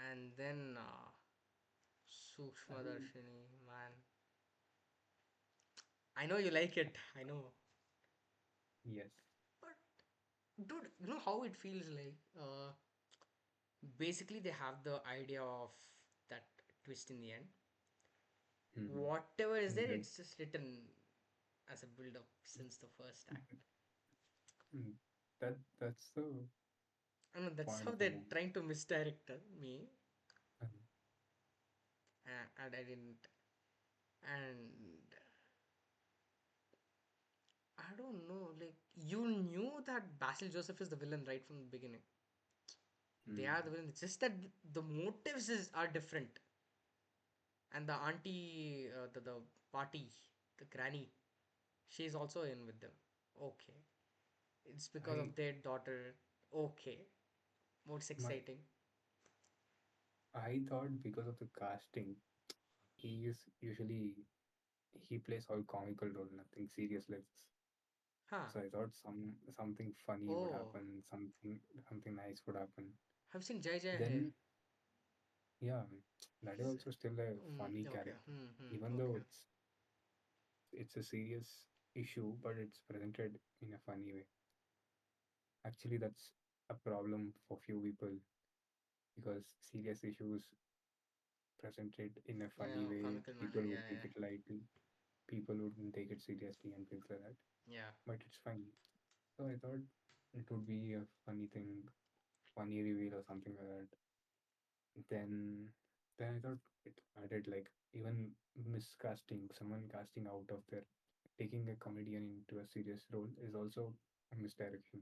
And then I mean, Sookshmadarshini, man. I know you like it. I know. yes. But dude, you know how it feels like? Basically, they have the idea of that twist in the end. Hmm. Whatever is there, Then, it's just written as a build up since the first act. that's the I mean, that's point how of the they're movie. trying to misdirect me, Um, and I didn't. And I don't know, like you knew that Basil Joseph is the villain right from the beginning. They are the hmm. villain. It's just that the motives are different. And the auntie, the party, the granny, she's also in with them. Okay. It's because of I their daughter. Okay, what's my exciting? I thought because of the casting, he is usually he plays all comical role, nothing serious like this. Huh? So I thought something funny would Oh, happen, something nice would happen. I've seen Jai Jai Hai. Then yeah, that is He's also still a funny okay. character, even though Okay. it's a serious issue, but it's presented in a funny way. Actually, that's a problem for few people because serious issues presented in a funny Yeah, way, comical manner. people Yeah, would take yeah, it lightly, people wouldn't take it seriously and things like that. yeah. But it's fine. So I thought it would be a funny thing, funny reveal or something like that. Then then I thought it added like even miscasting, someone casting out of their taking a comedian into a serious role is also a misdirection.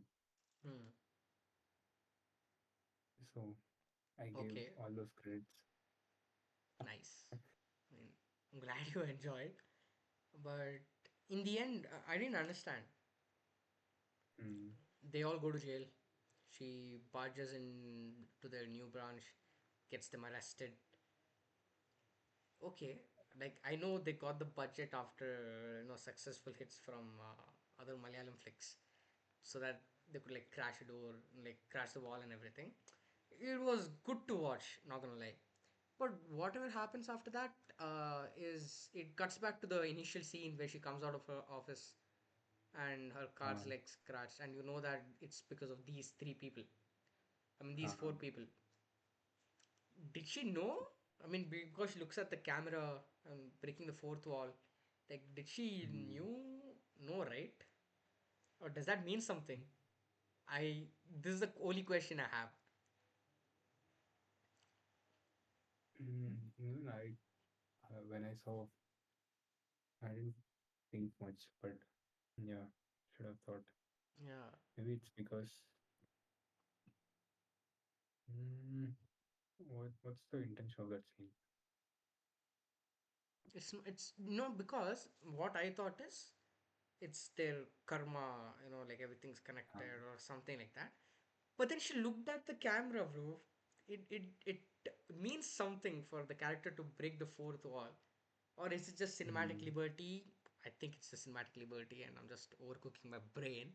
Hmm. So I gave Okay. all those credits. Nice. I mean, I'm glad you enjoyed, but in the end, I didn't understand. Mm, They all go to jail. She barges in to their new branch, gets them arrested. Okay, like I know they got the budget after successful hits from other Malayalam flicks, so that they could like crash a door, like crash the wall and everything. It was good to watch, not gonna lie. But whatever happens after that is it cuts back to the initial scene where she comes out of her office and her car's uh, like scratched, and you know that it's because of these three people. I mean, these uh, four people. Did she know? I mean, because she looks at the camera and breaking the fourth wall. Like, did she mm, knew? No, right? Or does that mean something? I. This is the only question I have. Even I, when I saw, I didn't think much, but yeah, should have thought. Yeah. Maybe it's because, mm, what's the intention of that scene? It's no, because what I thought is it's their karma, like everything's connected or something like that. But then she looked at the camera, bro. It means something for the character to break the fourth wall. Or is it just cinematic Mm, liberty? I think it's a cinematic liberty and I'm just overcooking my brain.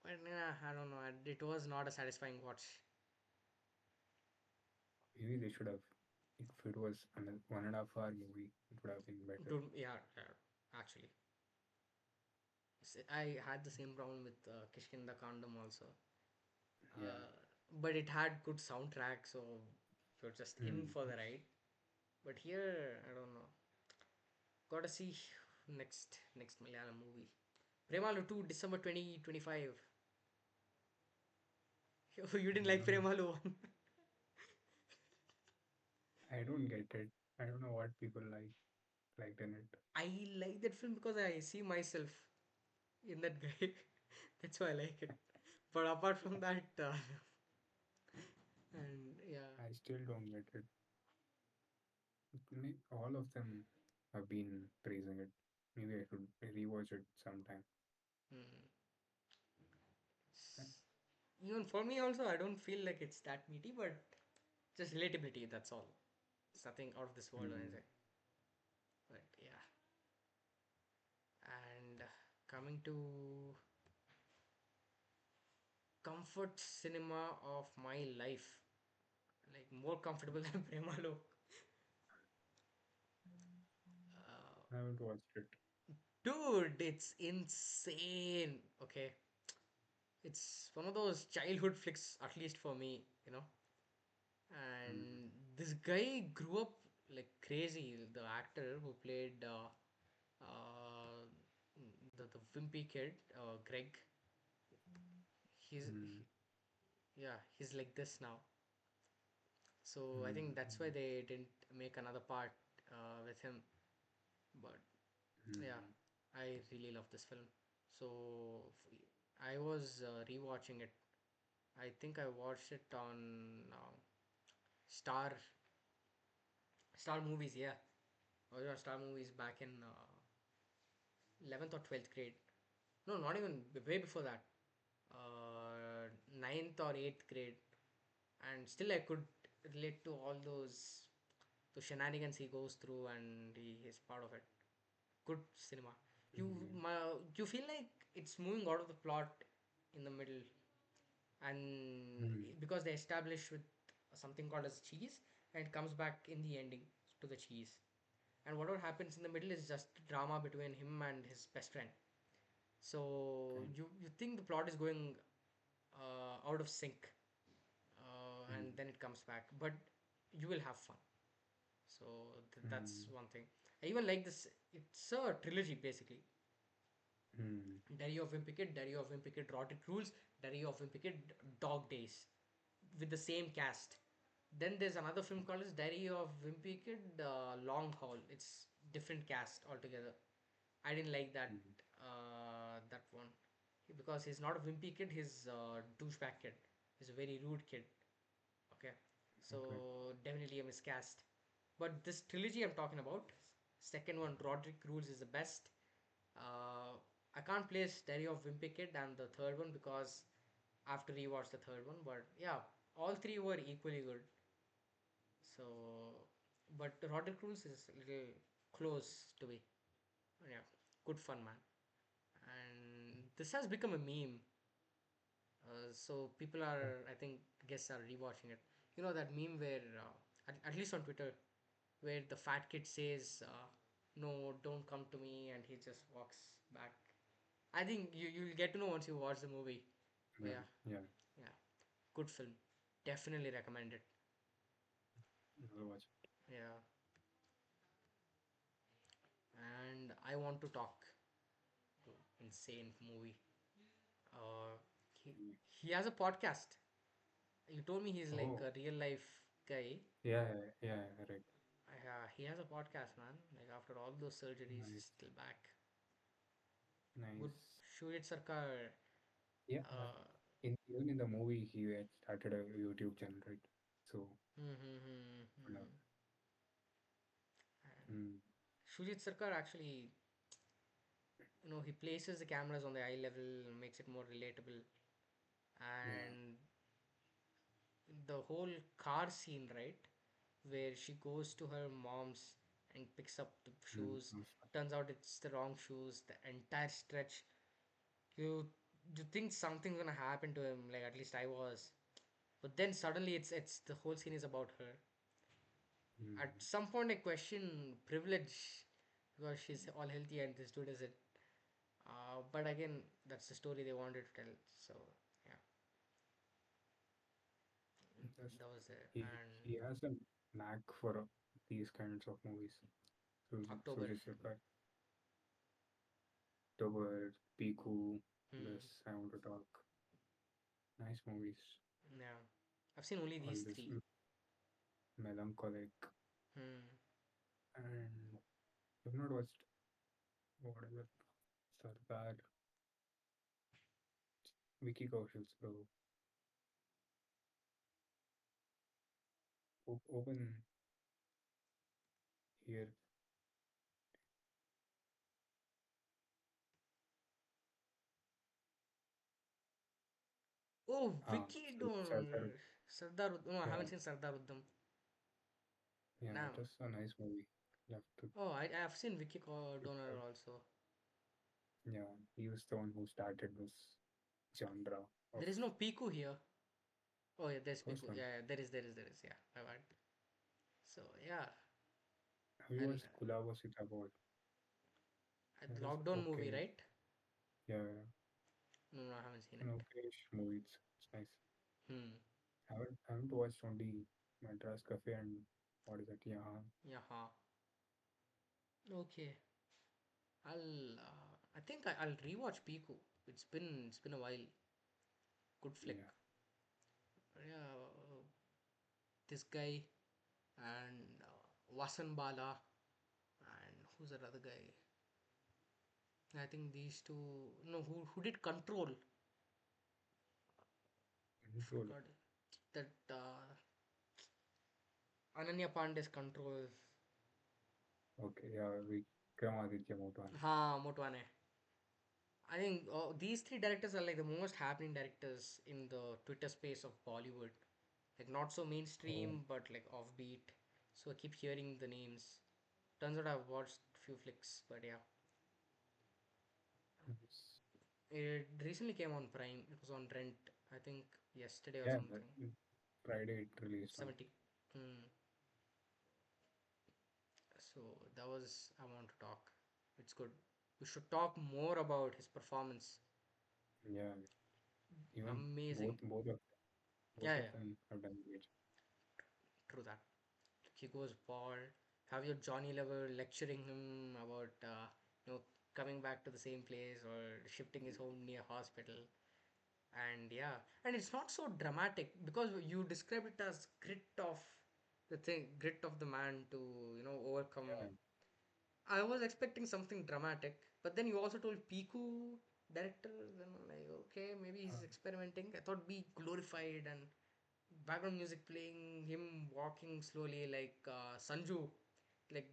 But yeah, I don't know. It was not a satisfying watch. Maybe they should have, if it was an 1.5 hour movie, it would have been better. Yeah, yeah, actually. I had the same problem with Kishkinda Kandam also. Yeah. Uh, but it had good soundtrack, so you're just in Mm. for the ride. But here, I don't know. Gotta see next Malayalam movie. Premalu 2, December 2025. You didn't like Mm. Premalu 1? I don't get it. I don't know what people liked in it. I like that film because I see myself in that guy. That's why I like it. But apart from that, and yeah, I still don't get it. All of them have been praising it. Maybe I should rewatch it sometime. mm. Even for me also, I don't feel like it's that meaty, but just relatability. That's all. It's nothing out of this world or Mm. anything. But yeah, and coming to comfort cinema of my life, like more comfortable than Premalo. I haven't watched it. Dude, it's insane. Okay, it's one of those childhood flicks, at least for me, Mm. And this guy grew up like crazy. The actor who played uh, the Wimpy Kid, Greg, he's Mm. yeah, he's like this now. So I think that's why Mm. they didn't make another part with him. But yeah, Mm. I really love this film. So I was rewatching it. I think I watched it on Star Star Movies. Yeah, I was on Star Movies back in 11th or 12th grade. No, not even way before that. ninth or eighth grade, and still I could relate to all those shenanigans he goes through, and he is part of it. Good cinema. Mm, You feel like it's moving out of the plot in the middle, and mm, because they establish with something called as cheese, and it comes back in the ending to the cheese, and whatever happens in the middle is just drama between him and his best friend. So okay. you think the plot is going out of sync, and Mm, then it comes back, but you will have fun. So that's mm, one thing. I even like this. It's a trilogy basically. mm, Diary of Wimpy Kid, Diary of Wimpy Kid, Roddick Rules, Diary of Wimpy Kid, Dog Days, with the same cast. Then there's another film called as Diary of Wimpy Kid, Long Haul. It's different cast altogether. I didn't like mm. that one because he's not a wimpy kid. He's a douchebag kid. He's a very rude kid. Okay, Okay. so definitely a miscast. But this trilogy I'm talking about, second one, Roderick Rules, is the best. Uh, I can't place Diary of Wimpy Kid and the third one because after rewatch the third one. But yeah, all three were equally good. So, but Roderick Rules is a little close to me. Yeah, good fun, man. And this has become a meme. So people Oh, are, I think, guests are rewatching it. You know that meme where, at least on Twitter, where the fat kid says, "No, don't come to me," and he just walks back. I think you'll get to know once you watch the movie. But yeah, yeah, yeah. yeah, good film. Definitely recommend it. I'll watch Yeah, and I want to talk to insane movie. Uh, he it. he has a podcast. You told me he's like Oh, a real life guy. yeah, yeah, yeah, right. He has a podcast, man. Like after all those surgeries, he's Nice, still back. Good. nice. Shoot Sarkar. Yeah, Uh, even in the movie, he had started a YouTube channel, right? So, hmm, hmm, hmm, but, hmm. And mm, Shujit Sarkar actually, he places the cameras on the eye level, makes it more relatable, yeah, and the whole car scene, right, where she goes to her mom's and picks up the mm, shoes. awesome. Turns out it's the wrong shoes. The entire stretch, you you think something's gonna happen to him. Like at least I was. But then suddenly it's the whole scene is about her. At Mm, some point I question privilege because she's all healthy and this dude isn't. But again, that's the story they wanted to tell. So yeah, just that was it. he And has a knack for these kinds of movies. October. Sujit Sarkar, October, Piku, Hmm. this I want to talk. Nice movies. Yeah, I've seen only All these this three. melancholic, Hmm. and you've not watched what is it? Sardar, Vicky Kaushal. So open here. Oh, Vicky Sardar. Don Sardar. No, I haven't Yeah, seen Sardar Uddam. yeah, it Nah. is a nice movie. You have to Oh, I've seen Vicky Donor check. also. Yeah, he was the one who started this genre There of is no Piku here. Oh yeah, there's course Piku. not. Yeah, yeah, there is. Yeah, my bad. So yeah, Have you I'll watched Kulava Sitabod? That is lockdown movie, okay. right? Yeah, No, no, I haven't seen an it. okayish movie. It's nice. Hmm. Haven't watched only Madras Cafe and what is it? Yeah, Yeah. Huh. Okay. I think I'll rewatch Piku. It's been a while. Good yeah. flick. Yeah. This guy and Vasan Bala and who's that other guy? I think these two. No, who did Control? Control. Forgot that Ananya Pandey's Control. Okay, yeah, Vikramaditya Motwane. Ha, Motwane. I think these three directors are like the most happening directors in the Twitter space of Bollywood. Like not so Oh, mainstream, but like offbeat. So I keep hearing the names. Turns out I've watched few flicks, but yeah. yes. It recently came on Prime. It was on Rent, I think yesterday or Yeah, something. Friday it released on. 70. Hmm. So that was I want to talk. It's good. We should talk more about his performance. Yeah, even Amazing. both Yeah, of yeah. them have done great. True that. He goes bald. Have your Johnny Lever lecturing him about you know coming back to the same place or shifting his home near hospital. And yeah, and it's not so dramatic because you describe it as grit of the man to overcome. Yeah, I was expecting something dramatic, but then you also told Piku director, then I'm like, okay, maybe uh, he's experimenting. I thought be glorified and background music playing, him walking slowly like Sanju, like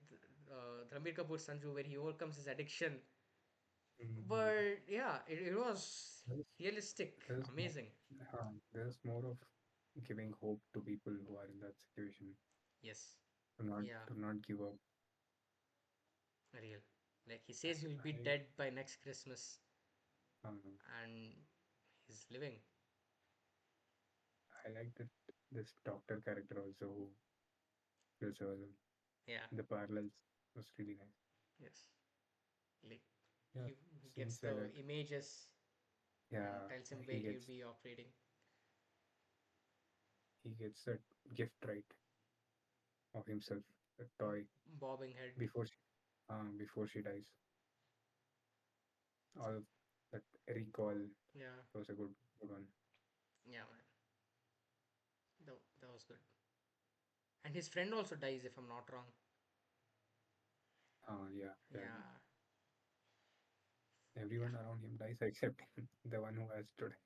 Ranbir Kapoor Sanju, where he overcomes his addiction. mm, But yeah, it was there's, realistic, there's more, amazing. there's more of giving hope to people who are in that situation Yes, to not yeah, to not give up. real. Like he says, you'll be I dead by next Christmas, um, and he's living. I like that this doctor character also who feels Yeah, the parallels was really nice. yes. Like Yeah, he gets scenes like the that. images and Yeah, tells him where he he'll gets be operating. he gets that gift right of himself, a toy Bobbing head. before before she dies. All of that recall Yeah, was a good one. yeah, man. That was good. And his friend also dies, if I'm not wrong. Yeah, yeah. Yeah, yeah, Everyone around him dies except him, the one who has to die.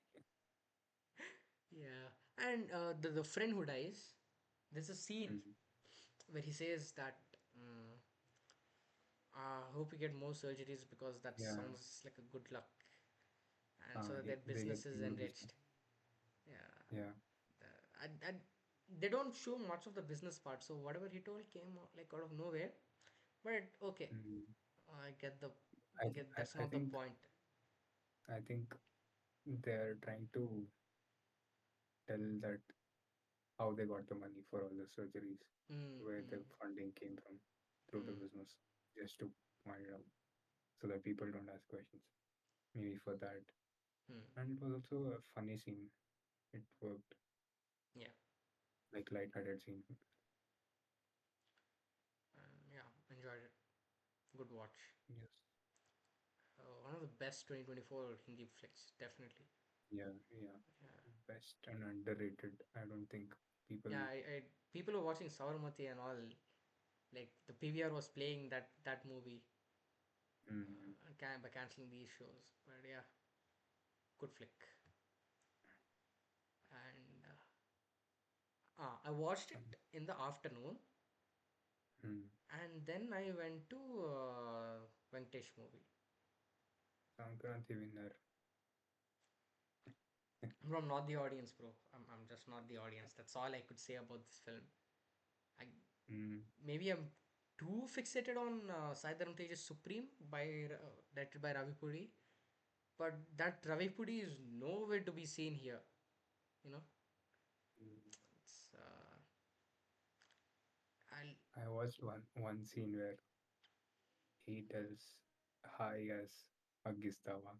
yeah. And the friend who dies, there's a scene Mm. where he says that, I hope you get more surgeries because that Yeah, sounds like a good luck. And so that their they get business is new business. enriched. Yeah. Yeah. And they don't show much of the business part, so whatever he told came like out of nowhere. But okay, Mm. I get the I, th- get that's I not the think point. I think they're trying to tell that how they got the money for all the surgeries, Hmm. where Hmm. the funding came from through the Hmm. business, just to point it out so that people don't ask questions. Maybe for that. Hmm. And it was also a funny scene. It worked Yeah. like light-hearted scene. Yeah. Enjoyed it. Good watch. Yes. One of the best 2024 Hindi flicks, definitely. Yeah, yeah. Yeah. Best and underrated. I don't think Yeah. people. People were watching Savarmati and all. Like the PVR was playing that movie Mm, by canceling these shows. But yeah, good flick. And I watched um, it in the afternoon, mm. and then I went to Venkatesh movie. Sankranti winner. Bro, I'm not the audience, bro. I'm just not the audience. That's all I could say about this film. I Mm, maybe I'm too fixated on Sai Dharam Tej's Supreme directed by Ravi Puri, but that Ravi Puri is nowhere to be seen here. You know, mm. it's I'll, I watched one scene where he tells hi as Agistawa.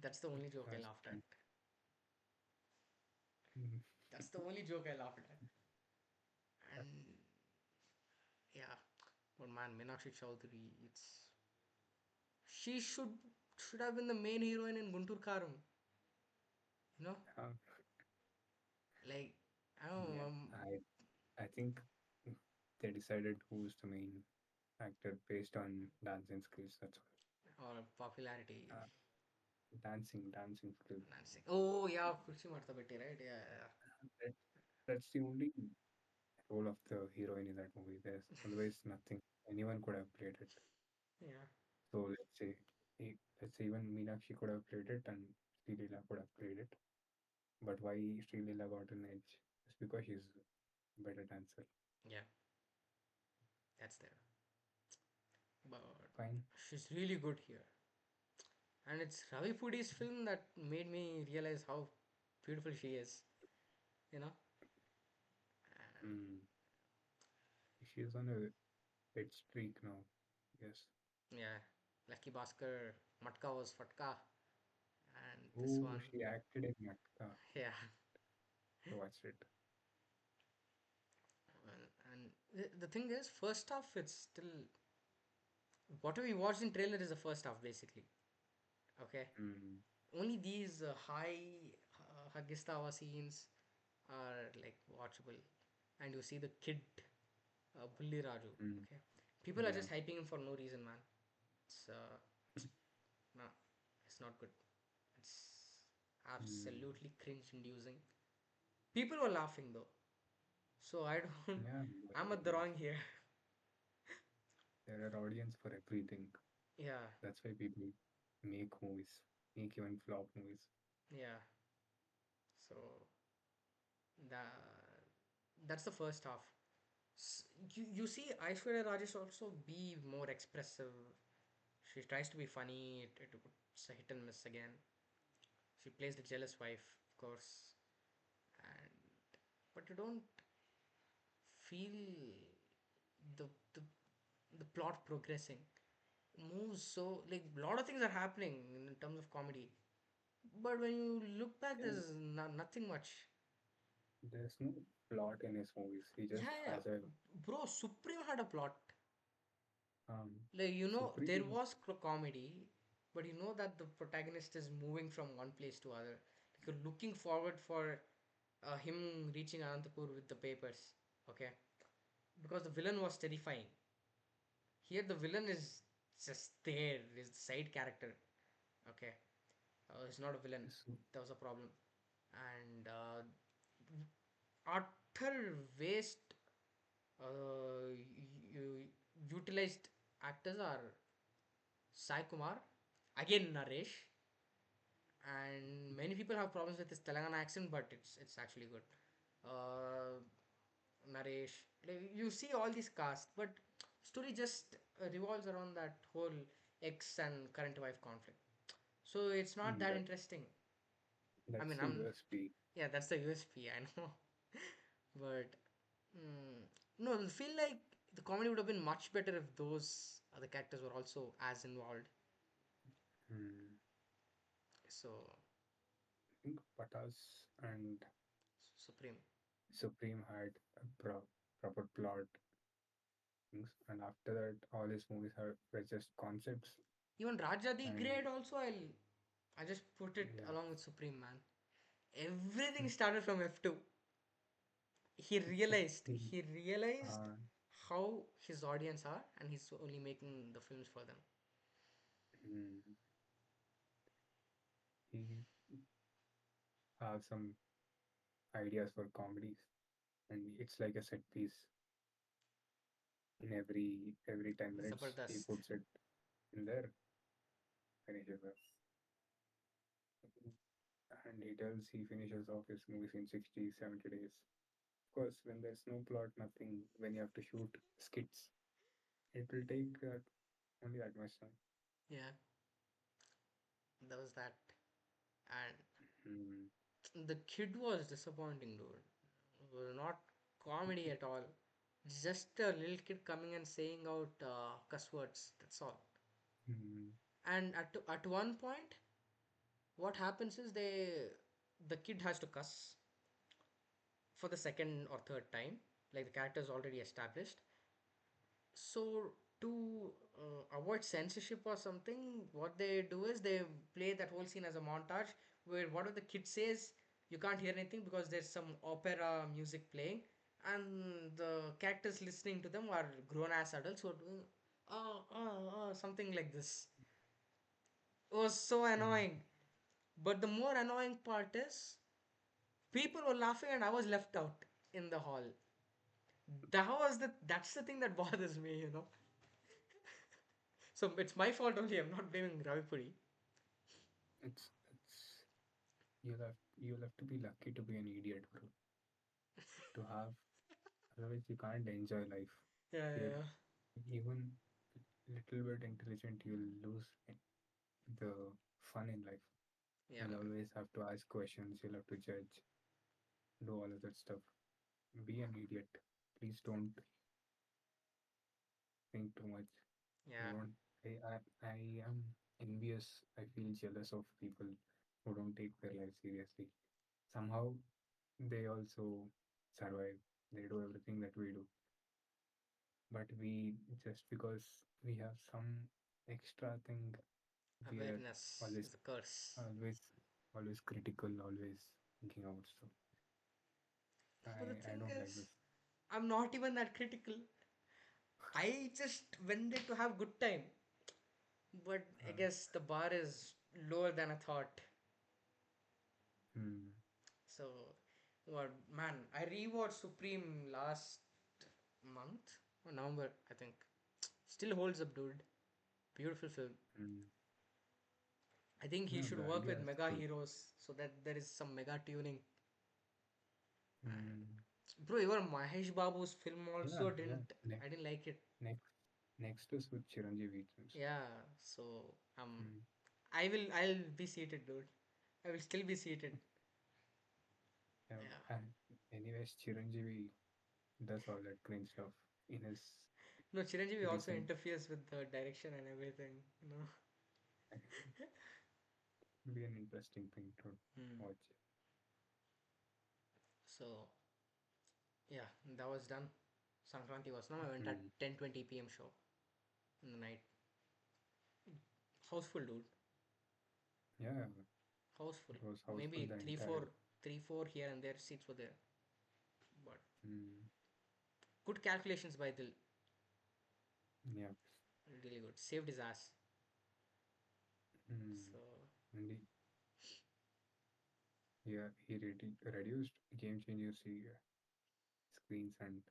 that's the only joke I That's laughed at. funny. Mm. That's the only joke I laughed at. And yeah, but man, Meenakshi Chowdhury, she should have been the main heroine in Guntur Karam. You know, Uh, like I don't know, yeah, I think they decided who's the main actor based on dancing skills. That's or popularity. all. Dancing skills. Dancing. Oh yeah, Kursi Martha Betti, right? Yeah, yeah. That, that's the only role of the heroine in that movie. There's otherwise nothing. Anyone could have played it. Yeah. So let's say. Let's say even Meenakshi could have played it and Sri Leela could have played it. But why Sri Leela got an edge? Just because she's a better dancer. Yeah, that's there. But Fine. she's really good here. And it's Ravi Pudi's film that made me realize how beautiful she is, you know? And Hmm. She's on a hit streak now. Yes. yeah, Lucky Bhaskar, Matka was Fatka, and this Oh, one, she acted in Matka. yeah. I watched it. And the thing is, first half, it's still. Whatever we watched in trailer is the first half, basically. Okay? Hmm. Only these high Hagistawa scenes are like watchable. And you see the kid, Bulli Raju. Hmm. Okay? People are Yeah. just hyping him for no reason, man. It's no, it's not good. It's Hmm. absolutely cringe inducing. People were laughing though, so I don't. Yeah. I'm at the wrong here. There are audience for everything. Yeah, That's why people make movies, make even flop movies. yeah. So that that's the first half. You see Aishwarya Rajesh also be more expressive. She tries to be funny. It's a hit and miss again. She plays the jealous wife, of course, and but you don't feel the the the plot progressing. It moves so like a lot of things are happening in terms of comedy, but when you look back, Yeah, there's nothing much. there's no plot in his movies. He just Yeah, yeah, has a bro. Supreme had a plot. um Like there Supreme. was comedy, but you know that the protagonist is moving from one place to other. Like you're looking forward for him reaching Anantapur with the papers. Okay, because the villain was terrifying. Here the villain is just there. Is the side character. Okay, it's not a villain. Su- That was a problem, and utter waste. Utilized actors are Sai Kumar, again Naresh, and many people have problems with his Telangana accent, but it's actually good. Uh, Naresh, like, you see all these cast, but story just revolves around that whole ex and current wife conflict. So it's not that that interesting. I that's mean, the I'm USP. yeah, that's the USP, I know, but no, I feel like the comedy would have been much better if those other characters were also as involved. Hmm. So I think Patas and Supreme. Supreme had a proper plot things, and after that, all his movies were just concepts. Even Raja the And Great also I just put it yeah, along with Supreme, man. Everything started from F2. He realized uh, how his audience are and he's only making the films for them. mm, he have some ideas for comedies, and it's like a set piece. In every 10 minutes, he Zabardast. puts it in there, finishes it. And he tells he finishes off his movies in 60, 70 days. Of course, when there's no plot, nothing, when you have to shoot skits, it will take only that much time. Yeah, that was that. And Hmm. the kid was disappointing, dude. It was not comedy at all. It's just a little kid coming and saying out cuss words. That's all. Hmm. And at one point, what happens is the kid has to cuss for the second or third time, like the character is already established. So to avoid censorship or something, what they do is they play that whole scene as a montage where whatever the kid says, you can't hear anything because there's some opera music playing, and the characters listening to them are grown ass adults who are doing something like this. It was so Hmm. annoying. But the more annoying part is people were laughing and I was left out in the hall. That's the thing that bothers me. So it's my fault only. I'm not blaming Ravi Puri. It's you'll have to be lucky to be an idiot, bro. To have otherwise you can't enjoy life. Yeah, If yeah, you're yeah. even little bit intelligent, you'll lose the fun in life. Yeah, You'll man. always have to ask questions. You'll have to judge, do all of that stuff. Be an idiot. Please don't think too much. You Yeah, don't. I am envious. I feel jealous of people who don't take their life seriously. Somehow they also survive. They do everything that we do. But we just because we have some extra thing, we are awareness always is a curse. always always critical, always thinking about stuff. But the I thing don't like is, this. I'm not even that critical. I just went there to have good time. But I Uh, guess the bar is lower than I thought. hmm, So, what man? I rewatched Supreme last month or November, I think. Still holds up, dude. Beautiful film. hmm. I think he No, should the work with idea is mega cool. heroes so that there is some mega tuning. And Hmm. bro, even Mahesh Babu's film Yeah, also yeah. didn't. I didn't like it. Next, next is with Chiranjeevi. It seems. Yeah. So Hmm. I'll be seated, dude. I will still be seated. Yeah, Yeah. and anyways, Chiranjeevi does all that cringe stuff in his No, Chiranjeevi also recent. interferes with the direction and everything. You know. Be an interesting thing to Hmm. watch. So yeah, that was done. Sankranti was no. I went Hmm. at 10:20 p.m. show in the night. Houseful, dude. Yeah, Houseful. it was houseful Maybe the three, entire. four, three, four here and there seats were there, but Hmm. good calculations by Dil. Yeah. Really good. Saved his ass. Hmm. So And he reduced Game Changers screens and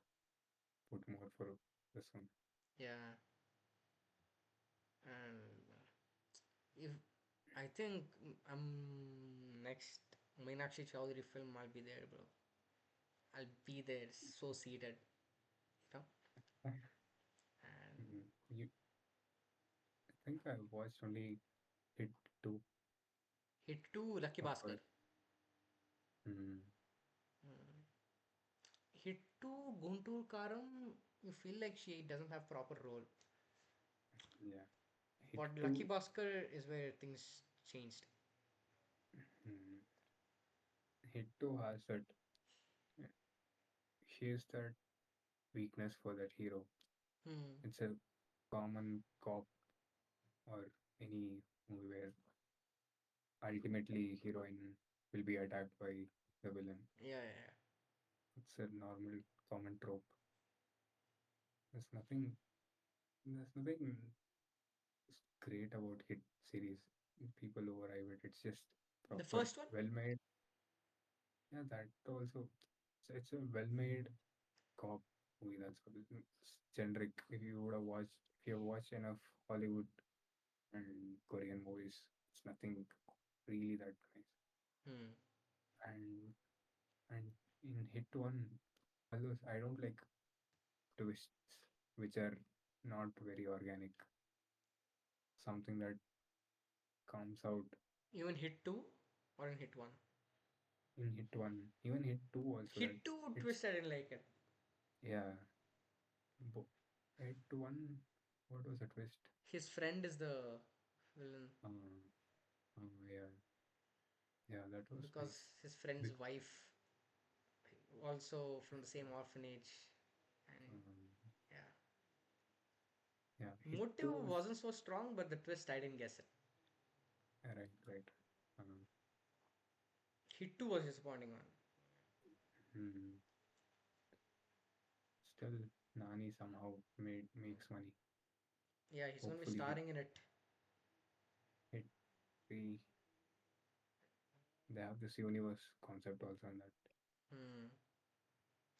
put more for this one. yeah, and if I think next Meenakshi Chowdhury film, I'll be there, bro. I'll be there, so seated, you know. And You, I think I watched only Hit 2 hit two Lucky of Bhaskar. her. Hmm. Hit two Guntur Karam. You feel like she doesn't have proper role, Yeah. Hit but Lucky 2. Bhaskar is where things changed. Hmm. Hit 2 has that. She has that weakness for that hero. Hmm. It's a common cop or any movie where ultimately heroine will be attacked by the villain. Yeah, yeah, yeah. It's a normal common trope. There's nothing there's nothing great about hit series. People overhype it. It's just The proper, first one. well made. Yeah, that also. It's a well made cop movie. That's what it's generic. If you have watched enough Hollywood and Korean movies, it's nothing really that nice. Hmm. And and in Hit One, although I don't like twists which are not very organic. Something that comes out Even hit two or in hit one. in Hit One, even Hit Two also that Hit two it's twist I didn't like it. yeah. Hit One, what was the twist? His friend is the villain Yeah, yeah, that was nice. because his friend's Big, wife also from the same orphanage, and um, yeah, yeah, Hit Two motive was wasn't so strong, but the twist I didn't guess it. right, right. Um, Hit two was disappointing one. hmm, Still, Nani somehow makes money. Yeah, he's gonna be Hopefully, starring in it. Hit Three. They have this universe concept also in that. Hmm.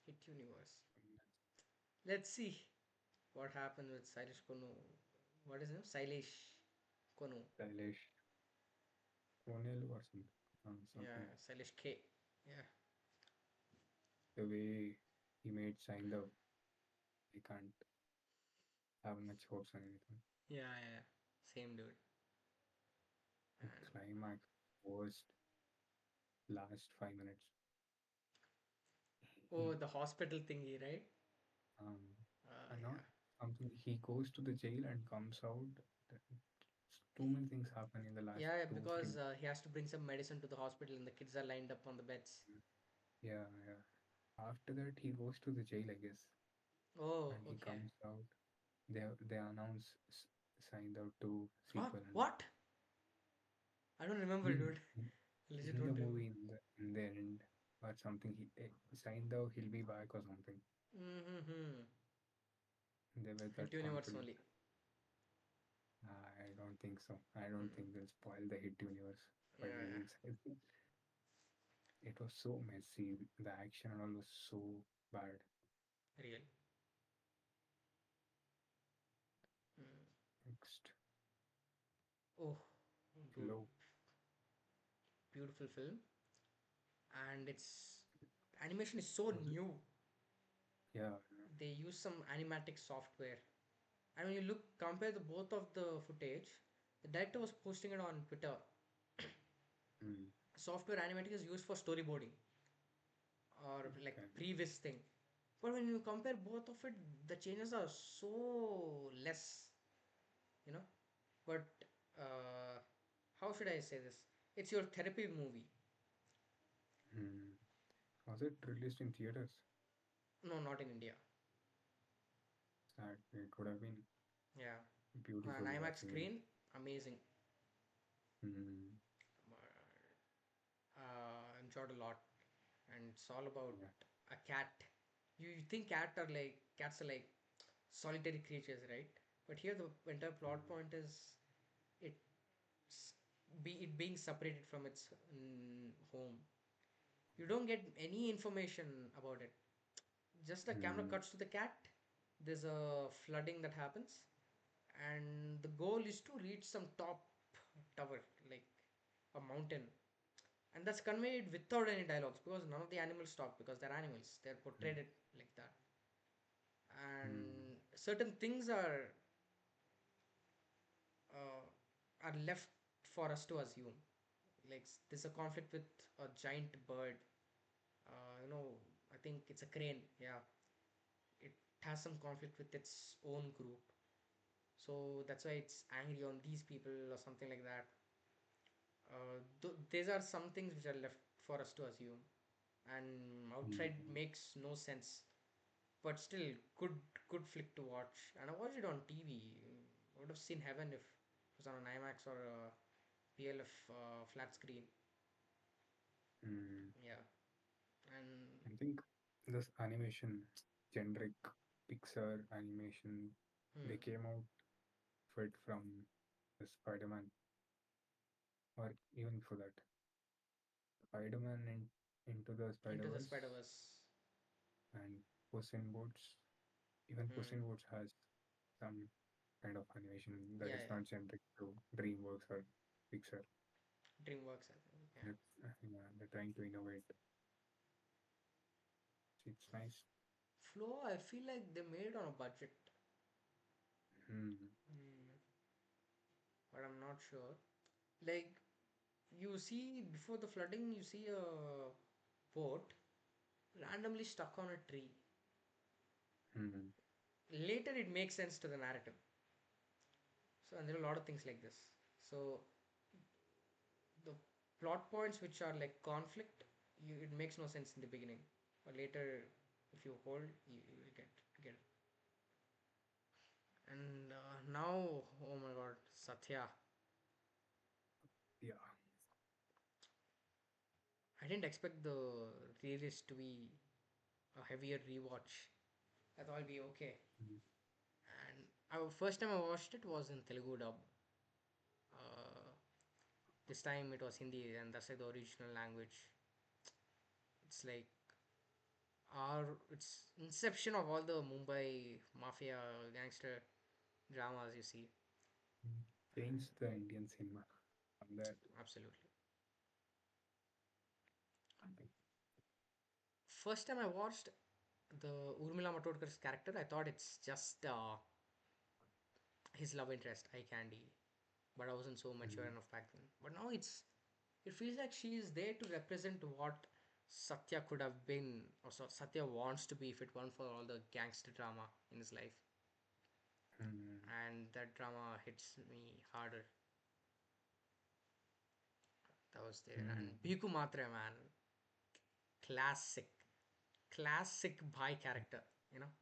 Hit universe. Let's see what happens with Salish Kunu. What is his name? Sailesh Konu. Shailesh Konel or something. Yeah, Something. Sailesh K. Yeah. The way he made Saindav, I can't have much hopes on anything. Yeah, yeah. Same dude. The And climax was last 5 minutes. oh, the hospital thingy, right? Um, and not Yeah. something he goes to the jail and comes out. th- Too many things happen in the last Yeah, yeah, two, three because minutes. he has to bring some medicine to the hospital and the kids are lined up on the beds. Yeah, yeah. After that, he goes to the jail, I guess, Oh, and he okay. comes out. They announce signed out to Huh? sequel, and What? I don't remember, in dude. I legit in the don't remember. movie in the end or something, he signed out he'll be back or something. Mm-hmm. They were Hit that universe confident. only. I don't think so. I don't think they'll spoil the hit universe by Yeah, yeah. release. I think it was so messy. The action and all was so bad. Real. Next, Oh, dude. Flow. Beautiful film. And its animation is so Was it? new. Yeah. They use some animatic software. And when you look, compare the both of the footage, the director was posting it on Twitter. Mm, Software animatic is used for storyboarding or like okay. previous thing. But when you compare both of it, the changes are so less, you know. But uh, how should I say this? It's your therapy movie. Mm. Was it released in theaters? No, not in India. Sad. It would have been Yeah, an beautiful IMAX watching it. screen, amazing. Mm, Enjoyed a lot, and it's all about yeah. a cat. You think cats are like solitary creatures, right? But here the entire plot Mm, point is it it being separated from its home. You don't get any information about it. Just the camera mm, cuts to the cat. There's a flooding that happens, and the goal is to reach some top tower, like a mountain, and that's conveyed without any dialogues because none of the animals talk because they're animals. They're portrayed mm, it like that, mm, and certain things uh, are left for us to assume. Like there's a conflict with a giant bird. I think it's a crane. Yeah, it has some conflict with its own group, so that's why it's angry on these people or something like that. These are some things which are left for us to assume, and outright mm, makes no sense. But still, good flick to watch. And I watched it on TV. I would have seen heaven if it was on an IMAX or a PLF flat screen. mm. Yeah, and I think this animation, generic Pixar animation, hmm, they came out fit from the Spider-Man, or even for that, Spider-Man into the Into the Spider Spider-Verse Verse. and Puss in Boots. Even Puss Hmm. in Boots has some kind of animation that Yeah, is yeah. not generic to DreamWorks or Pixar. DreamWorks, I think. Yeah. Yeah, they're trying to innovate. It's nice. Flow, I feel like they made it on a budget, Hmm. but I'm not sure. Like you see before the flooding, you see a boat randomly stuck on a tree. Hmm. Later, it makes sense to the narrative. So, and there are a lot of things like this. So, the plot points which are like conflict, it makes no sense in the beginning, but later, if you hold, you will get it. And now, oh my God, Satya. Yeah. I didn't expect the release to be a heavier rewatch. I thought it'd be okay. Hmm. And first time I watched it was in Telugu dub. Uh, this time it was Hindi, and that's like the original language. It's like it's inception of all the Mumbai mafia gangster dramas you see. changed the Indian cinema from that. Absolutely. First time I watched the Urmila Matondkar's character, I thought it's just his love interest, eye candy. But I wasn't so mature Mm, enough back then. But now it feels like she is there to represent what Satya could have been, or so Satya wants to be if it weren't for all the gangster drama in his life. mm, And that drama hits me harder. That was there. And mm. Biku Matre, man, classic, classic Bhai character. You know,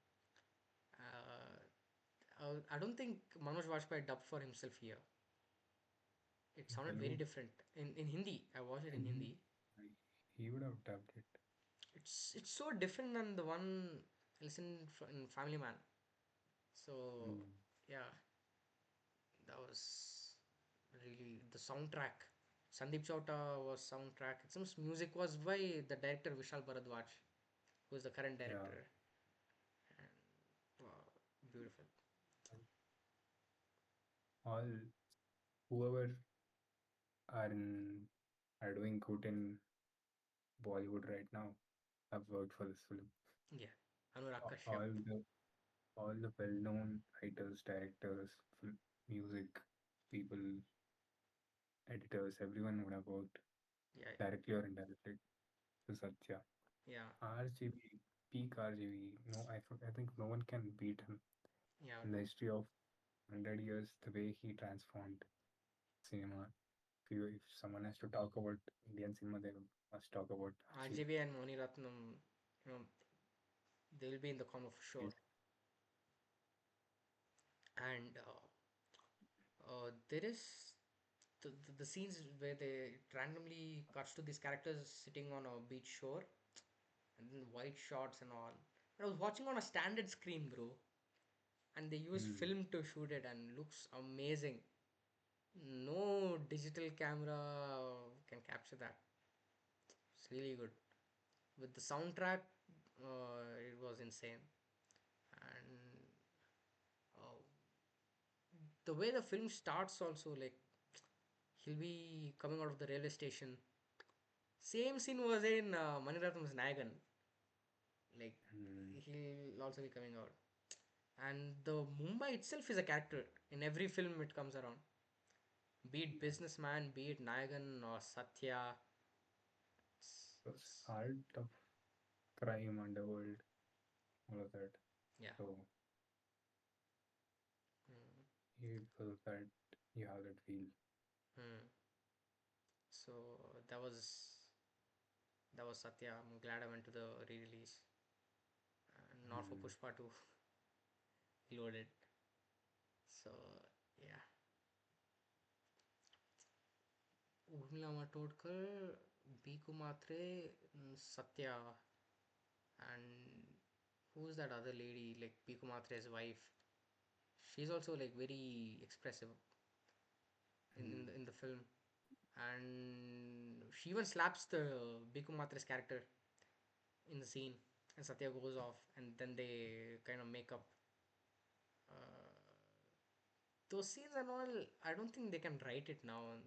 I don't think Manoj Vajpayee dubbed for himself here. It sounded very Hello. different in Hindi. I watched it in Mm, Hindi. he would have dubbed it. It's so different than the one I listened in Family Man. So Mm. yeah, that was really the soundtrack. Sandeep Chowta was soundtrack. It seems music was by the director Vishal Bharadwaj, who is the current Yeah. director. And wow, beautiful. All whoever are in are doing good in Bollywood right now have worked for this film. Yeah, Anurag A- Kashyap. All the all the well-known writers, directors, music people, editors, everyone would have worked Yeah, directly or indirectly to Satya. yeah, RGB, peak RGB. No, I think no one can beat him yeah. in the history of 100 years. The way he transformed cinema. If someone has to talk about Indian cinema, they must talk about RGB. RJB and Moni Ratnam, they will be in the corner for sure. Yes. And there is the scenes where they randomly cuts to these characters sitting on a beach shore and then white shots and all. I was watching on a standard screen, bro, and they use Mm, film to shoot it and looks amazing. No digital camera can capture that. It's really good. With the soundtrack, it was insane. And uh, the way the film starts also, like he'll be coming out of the railway station. Same scene was in Maniratnam's Nayagan. Like mm, he'll also be coming out. And the Mumbai itself is a character in every film it comes around. Be it yeah. businessman, be it Nayagan or Satya. Because art of crime, underworld, all of that. Yeah. So Mm. because of that, you have that feel. Mm. So that was Satya. I'm glad I went to the re-release, not for Mm, Pushpa 2 loaded. So yeah, Urmila Matondkar, Biku Matre, Satya, and who's that other lady? Like Biku Matre's wife. She's also like very expressive mm, in the film, and she even slaps the Biku Matre's character in the scene, and Satya goes off, and then they kind of make up. Those scenes and all, I don't think they can write it now. And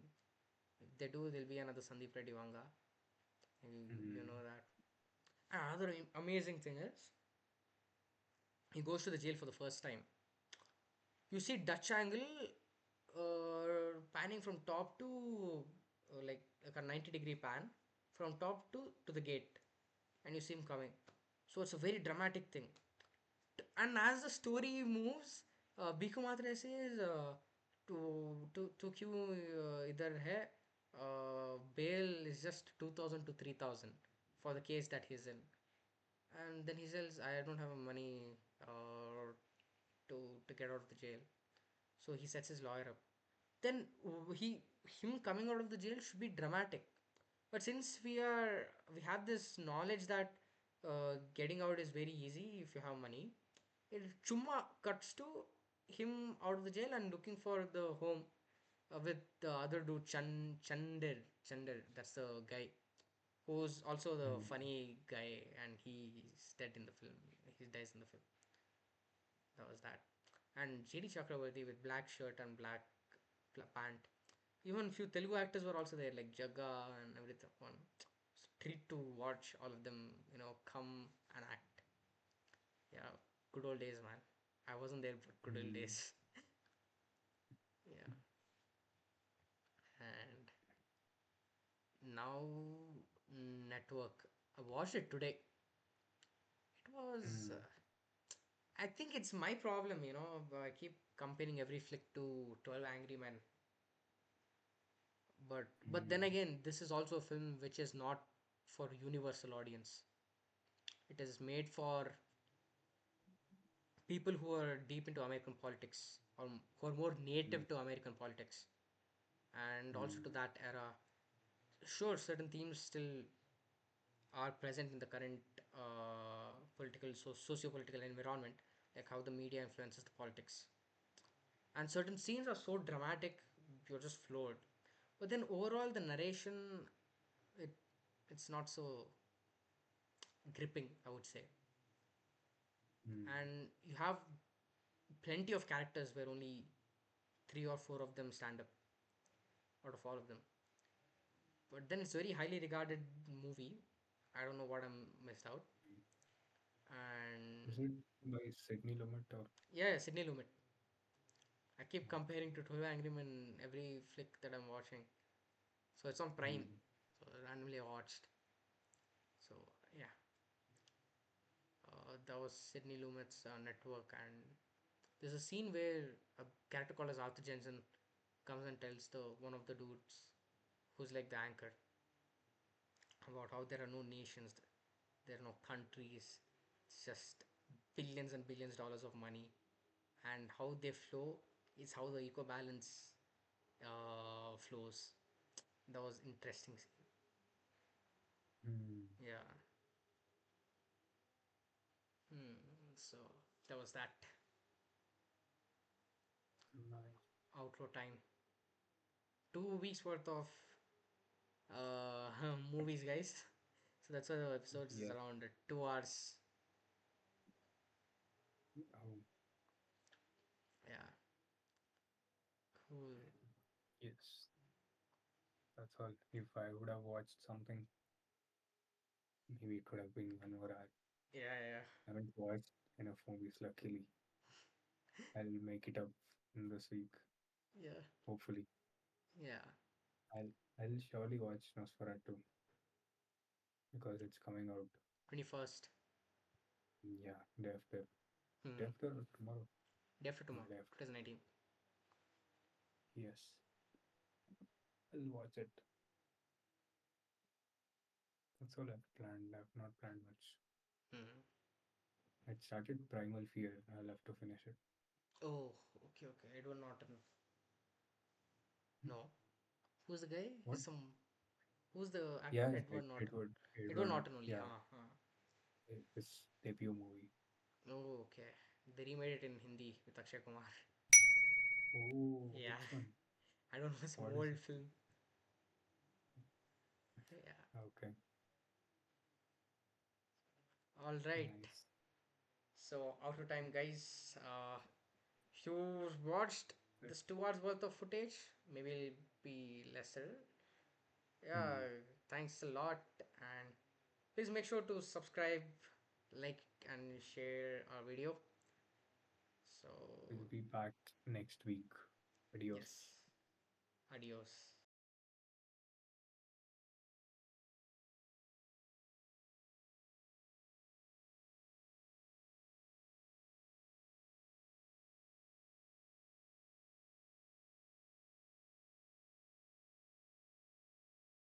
if they do, there'll be another Sandeep Reddy Vanga. You mm, know that. And another amazing thing is, he goes to the jail for the first time. You see Dutch angle panning from top to like a 90-degree pan from top to the gate, and you see him coming. So it's a very dramatic thing. And as the story moves, Bhiku Matre says to क्यों इधर है bail is just 2000 to 3000 for the case that he's in. And then he says, I don't have money uh, to get out of the jail. So he sets his lawyer up. Then him coming out of the jail should be dramatic. But since we have this knowledge that getting out is very easy if you have money, it chumma cuts to him out of the jail and looking for the home with the other dude Chander. That's the guy who's also the mm. funny guy, and he's dead in the film. He dies in the film. That was that. And JD Chakravarti with black shirt and black pant. Even few Telugu actors were also there, like Jaga and everything. One treat to watch all of them, come and act. Yeah, good old days, man. I wasn't there, but good old Mm, days. Yeah, and now network. I watched it today. It was. mm, I think it's my problem, I keep comparing every flick to 12 Angry Men. But then mm, again, this is also a film which is not for universal audience. It is made for people who are deep into American politics, or who are more mm, native to American politics, and also to mm, that era. Sure, certain themes still are present in the current political, socio-political environment, like how the media influences the politics. And certain scenes are so dramatic, you're just floored. But then overall, the narration, it it's not so gripping, I would say. mm, And you have plenty of characters where only three or four of them stand up out of all of them. But then it's very highly regarded movie. I don't know what I'm missed out. mm. And Is it by Sydney Lumet or? yeah, Sydney Lumet. I keep comparing to 12 Angry Men every flick that I'm watching. So it's on Prime. Mm, So randomly I watched. So yeah, that was Sydney Lumet's network. And there's a scene where a character called as Arthur Jensen comes and tells the one of the dudes who's like the anchor about how there are no nations, there are no countries, it's just billions and billions dollars of money, and how they flow is how the eco balance flows. That was interesting. mm. Yeah. Hmm. So that was that Nice. outro time. 2 weeks worth of movies, guys. So that's why the episodes is Yeah. around 2 hours. Oh, Yeah. Cool. yes. That's all. If I would have watched something, maybe it could have been 1 hour. Yeah, yeah, I haven't watched enough movies, luckily. I'll make it up in this week, yeah, hopefully. yeah. I'll surely watch Nosferatu because it's coming out. 21st. Yeah, day after. Day Hmm. after or tomorrow? Day after Yeah, tomorrow, day after. 2019. Yes, I'll watch it. That's all I've planned. I've not planned much. Hmm. I started Primal Fear. I'll have to finish it. Oh, okay, okay. Edward Norton. Hmm. No. Who's the guy? What? Who's the actor? Yeah, Edward Norton. Edward Edward, Norton only. yeah, Huh, huh. his debut movie. Oh, okay. They remade it in Hindi with Akshay Kumar. Oh, Yeah. which one? I don't know, some What is old it? film. Yeah. Okay, All right. nice. So, out of time, guys. If you watched this 2 hours worth of footage, maybe it'll be lesser. Hmm. Yeah, thanks a lot. And please make sure to subscribe, like, and share our video. We'll So, be back next week. Adios. yes. Adios.